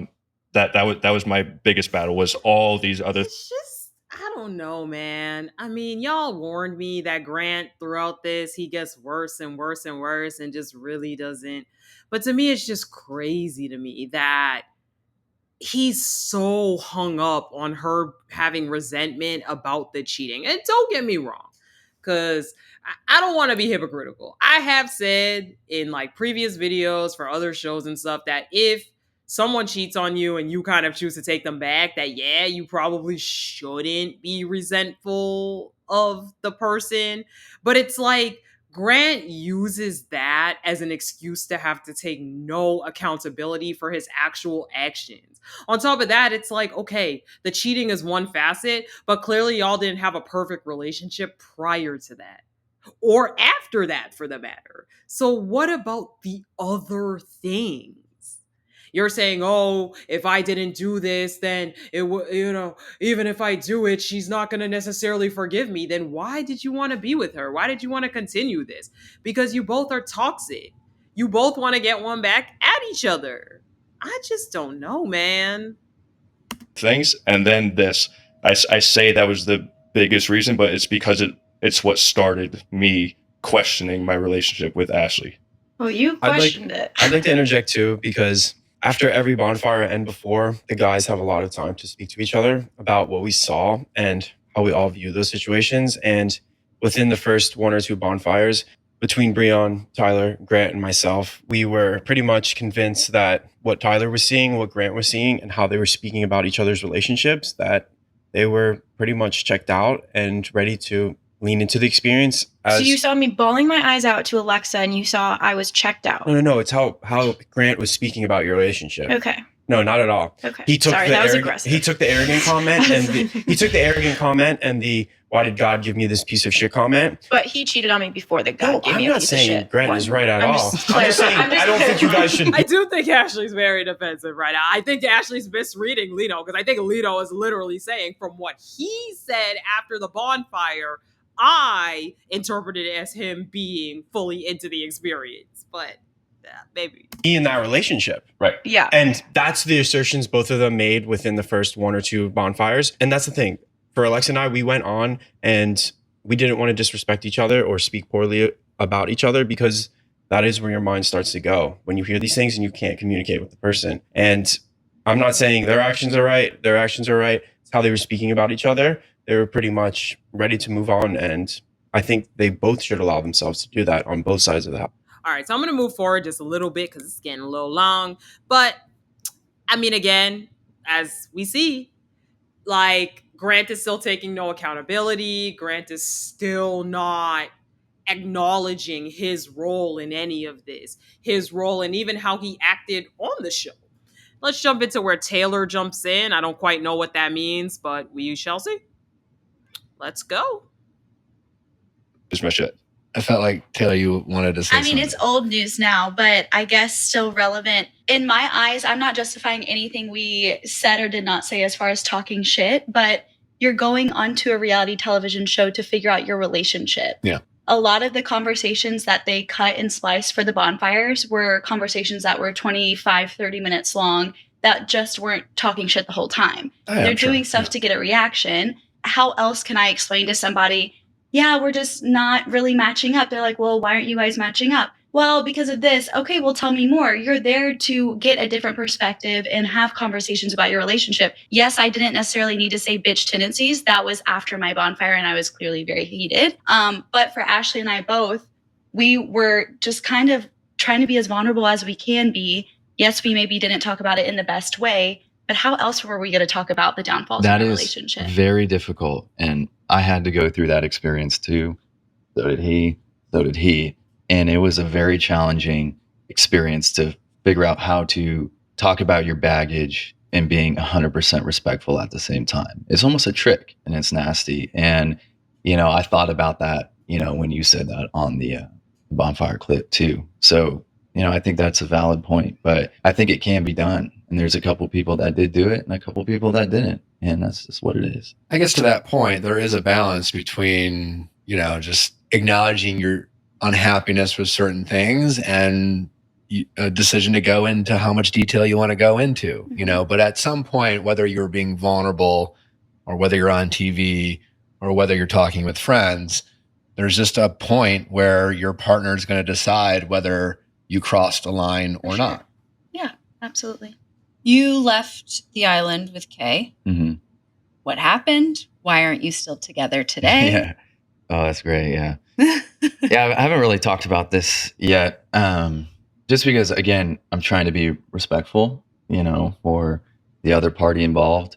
was my biggest battle, was all these other. It's just, I don't know, man. I mean, y'all warned me that Grant throughout this, he gets worse and worse and worse and just really doesn't. But to me, it's just crazy to me that he's so hung up on her having resentment about the cheating. And don't get me wrong, because I don't want to be hypocritical. I have said in like previous videos for other shows and stuff that if someone cheats on you and you kind of choose to take them back, that yeah, you probably shouldn't be resentful of the person. But it's like Grant uses that as an excuse to have to take no accountability for his actual actions. On top of that, it's like, okay, the cheating is one facet, but clearly y'all didn't have a perfect relationship prior to that. Or after that, for the matter. So what about the other things? You're saying, oh, if I didn't do this, then it would, even if I do it, she's not going to necessarily forgive me. Then why did you want to be with her? Why did you want to continue this? Because you both are toxic. You both want to get one back at each other. I just don't know, man. Things. And then this, I say that was the biggest reason, but it's because it's what started me questioning my relationship with Ashley. Well, you questioned it. I'd like to interject too, because after every bonfire and before, the guys have a lot of time to speak to each other about what we saw and how we all view those situations. And within the first 1 or 2 bonfires, between Breon, Tayler, Grant, and myself, we were pretty much convinced that what Tayler was seeing, what Grant was seeing, and how they were speaking about each other's relationships, that they were pretty much checked out and ready to lean into the experience. So you saw me bawling my eyes out to Alexa and you saw I was checked out. No. It's how Grant was speaking about your relationship. Okay. No, not at all. Okay. He took Sorry, that was aggressive. He took the arrogant comment and the why did God give me this piece of shit comment. But he cheated on me before the God gave me a piece of shit. I'm not saying Grant is right at all. I'm just saying I don't think you guys should. I do think Ashley's very defensive right now. I think Ashley's misreading Lito, because I think Lito is literally saying from what he said after the bonfire, I interpreted it as him being fully into the experience. But maybe he in that relationship. Right. Yeah. And that's the assertions both of them made within the first 1 or 2 bonfires. And that's the thing. For Alexa and I, we went on and we didn't want to disrespect each other or speak poorly about each other, because that is where your mind starts to go when you hear these things and you can't communicate with the person. And I'm not saying their actions are right. Their actions are right. It's how they were speaking about each other. they were pretty much ready to move on. And I think they both should allow themselves to do that on both sides of the house. All right, so I'm going to move forward just a little bit because it's getting a little long. But I mean, again, as we see, like, Grant is still taking no accountability. Grant is still not acknowledging his role in any of this, his role and even how he acted on the show. Let's jump into where Tayler jumps in. I don't quite know what that means, but we shall see. Let's go. Just my shit. I felt like, Tayler, you wanted to say I mean, something. it's old news now, but I guess still relevant. In my eyes, I'm not justifying anything we said or did not say as far as talking shit, but you're going onto a reality television show to figure out your relationship. Yeah. A lot of the conversations that they cut and spliced for the bonfires were conversations that were 25, 30 minutes long that just weren't talking shit the whole time. They're doing stuff to get a reaction. How else can I explain to somebody, yeah, we're just not really matching up? They're like, well, why aren't you guys matching up? Well, because of this. Okay, well, tell me more. You're there to get a different perspective and have conversations about your relationship. Yes, I didn't necessarily need to say bitch tendencies. That was after my bonfire, and I was clearly very heated. But for Ashley and I both, we were just kind of trying to be as vulnerable as we can be. Yes, we maybe didn't talk about it in the best way, but how else were we going to talk about the downfalls of our relationship? That is very difficult. And I had to go through that experience too. So did he. And it was a very challenging experience to figure out how to talk about your baggage and being 100% respectful at the same time. It's almost a trick and it's nasty. And, I thought about that, when you said that on the bonfire clip too. So, I think that's a valid point, but I think it can be done. And there's a couple people that did do it and a couple people that didn't. And that's just what it is. I guess to that point, there is a balance between, just acknowledging your unhappiness with certain things and a decision to go into how much detail you want to go into, but at some point, whether you're being vulnerable or whether you're on TV or whether you're talking with friends, there's just a point where your partner is going to decide whether you crossed a line or not. Yeah, absolutely. You left the island with Kay. Mm-hmm. What happened? Why aren't you still together today? Yeah. Oh, that's great. Yeah. Yeah, I haven't really talked about this yet. Just because, again, I'm trying to be respectful, for the other party involved.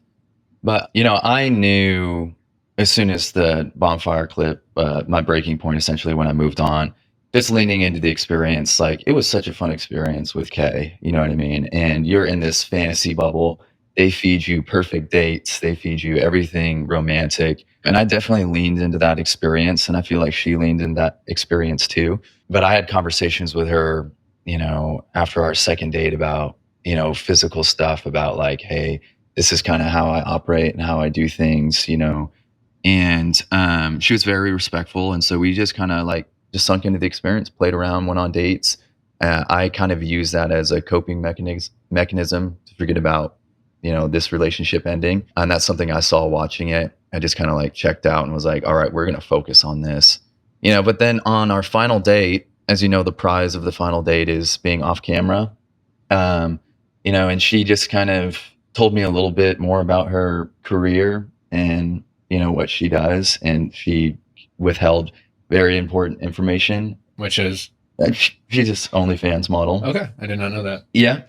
But, I knew as soon as the bonfire clip, my breaking point, essentially, when I moved on, just leaning into the experience, like, it was such a fun experience with Kay, you know what I mean? And you're in this fantasy bubble. They feed you perfect dates. They feed you everything romantic. And I definitely leaned into that experience. And I feel like she leaned into that experience too. But I had conversations with her, after our second date about, physical stuff, about like, hey, this is kind of how I operate and how I do things, And she was very respectful. And so we just kind of just sunk into the experience, played around, went on dates. I kind of used that as a coping mechanism to forget about, this relationship ending. And that's something I saw watching it. I just kind of checked out and was like, all right, we're going to focus on this, but then on our final date, as you know, the prize of the final date is being off camera. And she just kind of told me a little bit more about her career and, what she does. And she withheld very important information. Which is? She's just OnlyFans model. Okay. I did not know that. Yeah.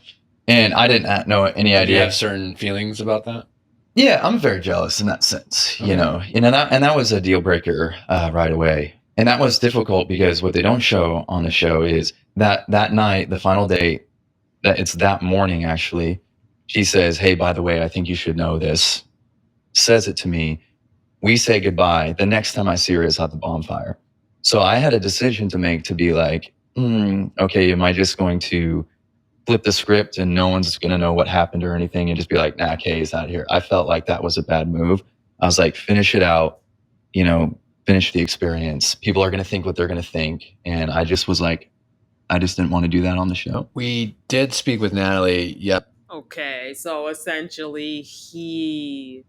And I didn't know any idea. Do you have certain feelings about that? Yeah, I'm very jealous in that sense, and that was a deal breaker right away. And that was difficult because what they don't show on the show is that night, the final date, that it's that morning, actually, she says, hey, by the way, I think you should know this, says it to me. We say goodbye. The next time I see her is at the bonfire. So I had a decision to make to be like, okay, am I just going to flip the script and no one's going to know what happened or anything and just be like, nah, Kay's not here. I felt like that was a bad move. I was like, finish it out, finish the experience. People are going to think what they're going to think. And I just was like, I just didn't want to do that on the show. We did speak with Natalie. Yep. Okay, so essentially he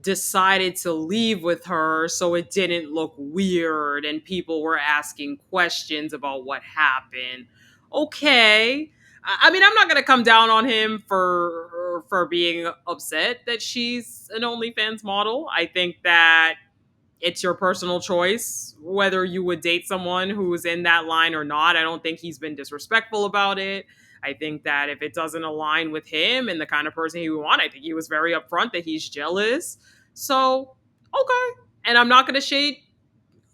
decided to leave with her so it didn't look weird and people were asking questions about what happened. Okay. I mean, I'm not going to come down on him for for being upset that she's an OnlyFans model. I think that it's your personal choice whether you would date someone who's in that line or not. I don't think he's been disrespectful about it. I think that if it doesn't align with him and the kind of person he would want, I think he was very upfront that he's jealous. So, okay. And I'm not going to shade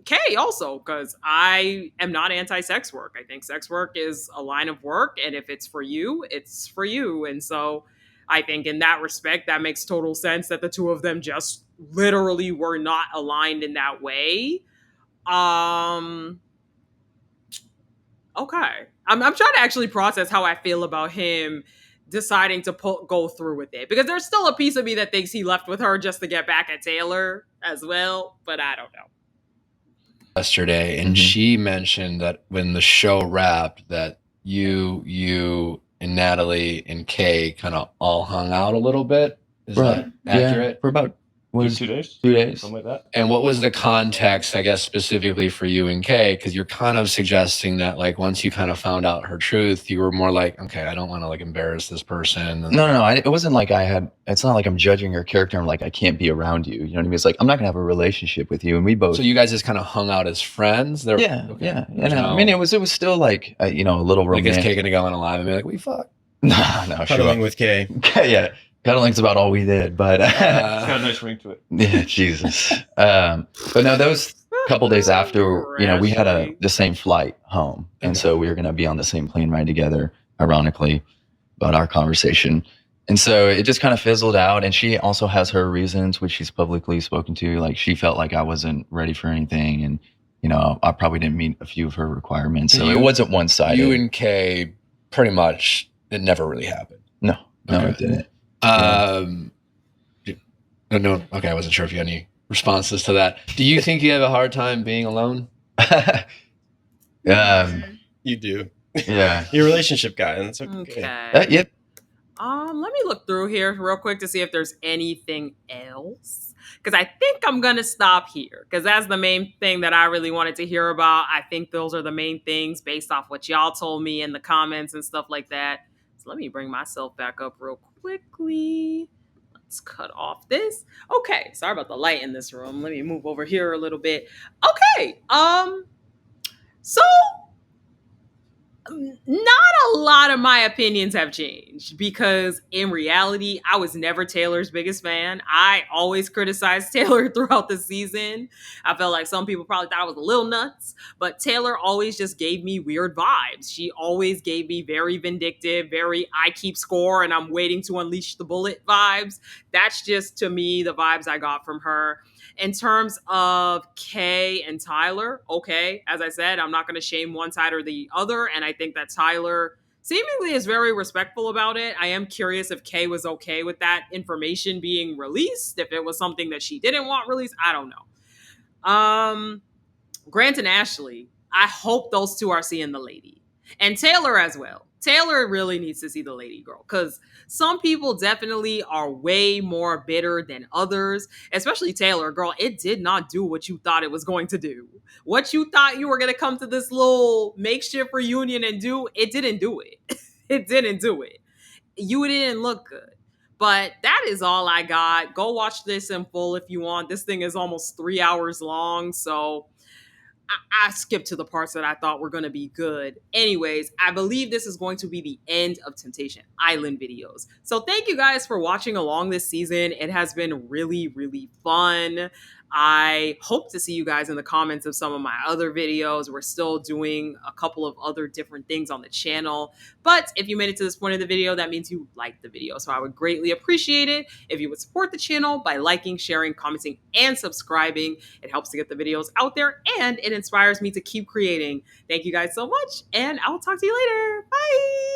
Kay also, because I am not anti-sex work. I think sex work is a line of work, and if it's for you, it's for you. And so I think in that respect, that makes total sense that the two of them just literally were not aligned in that way. Okay. I'm trying to actually process how I feel about him deciding to go through with it, because there's still a piece of me that thinks he left with her just to get back at Tayler as well, but I don't know. Yesterday, and she mentioned that when the show wrapped, that you and Natalie and Kay kind of all hung out a little bit. Is that accurate? For about 2 days? 2 days. Something like that. And what was the context, I guess, specifically for you and Kay? Because you're kind of suggesting that, like, once you kind of found out her truth, you were more like, okay, I don't want to, like, embarrass this person. And No. It wasn't like it's not like I'm judging her character. I'm like, I can't be around you. You know what I mean? It's like, I'm not going to have a relationship with you. And we both. So you guys just kind of hung out as friends? Yeah. And I mean, it was still like, a little Like, romantic. is Kay going to go on a live and be like, we fuck? No, Cuddling with Kay. Yeah. Cuddling's about all we did, but It's got a nice ring to it. yeah, Jesus. But no, those couple days after, we had the same flight home, and so we were going to be on the same plane ride together. Ironically, about our conversation, and so it just kind of fizzled out. And she also has her reasons, which she's publicly spoken to. Like, she felt like I wasn't ready for anything, and I probably didn't meet a few of her requirements. So it wasn't one sided. You and Kay, pretty much, it never really happened. No, Okay. it didn't. No. Okay, I wasn't sure if you had any responses to that. Do you think you have a hard time being alone? You do. Yeah. You're a relationship guy, and that's okay. Okay. Yep. Let me look through here real quick to see if there's anything else, because I think I'm gonna stop here, because that's the main thing that I really wanted to hear about. I think those are the main things based off what y'all told me in the comments and stuff like that. So let me bring myself back up real quickly. Let's cut off this. Okay, sorry about the light in this room. Let me move over here a little bit. Okay, so not a lot of my opinions have changed, because in reality, I was never Taylor's biggest fan. I always criticized Taylor throughout the season. I felt like some people probably thought I was a little nuts, but Taylor always just gave me weird vibes. She always gave me very vindictive, very I keep score and I'm waiting to unleash the bullet vibes. That's just, to me, the vibes I got from her. In terms of Kay and Tayler, okay, as I said, I'm not going to shame one side or the other, and I think that Tayler seemingly is very respectful about it. I am curious if Kay was okay with that information being released, if it was something that she didn't want released. I don't know. Grant and Ashley, I hope those two are seeing the lady. And Tayler as well. Tayler really needs to see the lady girl, because some people definitely are way more bitter than others, especially Tayler. Girl, it did not do what you thought it was going to do. What you thought you were going to come to this little makeshift reunion and do, it didn't do it. It didn't do it. You didn't look good. But that is all I got. Go watch this in full if you want. This thing is almost 3 hours long, so I skipped to the parts that I thought were going to be good. Anyways, I believe this is going to be the end of Temptation Island videos. So thank you guys for watching along this season. It has been really, really fun. I hope to see you guys in the comments of some of my other videos. We're still doing a couple of other different things on the channel. But if you made it to this point of the video, that means you liked the video. So I would greatly appreciate it if you would support the channel by liking, sharing, commenting, and subscribing. It helps to get the videos out there, and it inspires me to keep creating. Thank you guys so much, and I will talk to you later. Bye!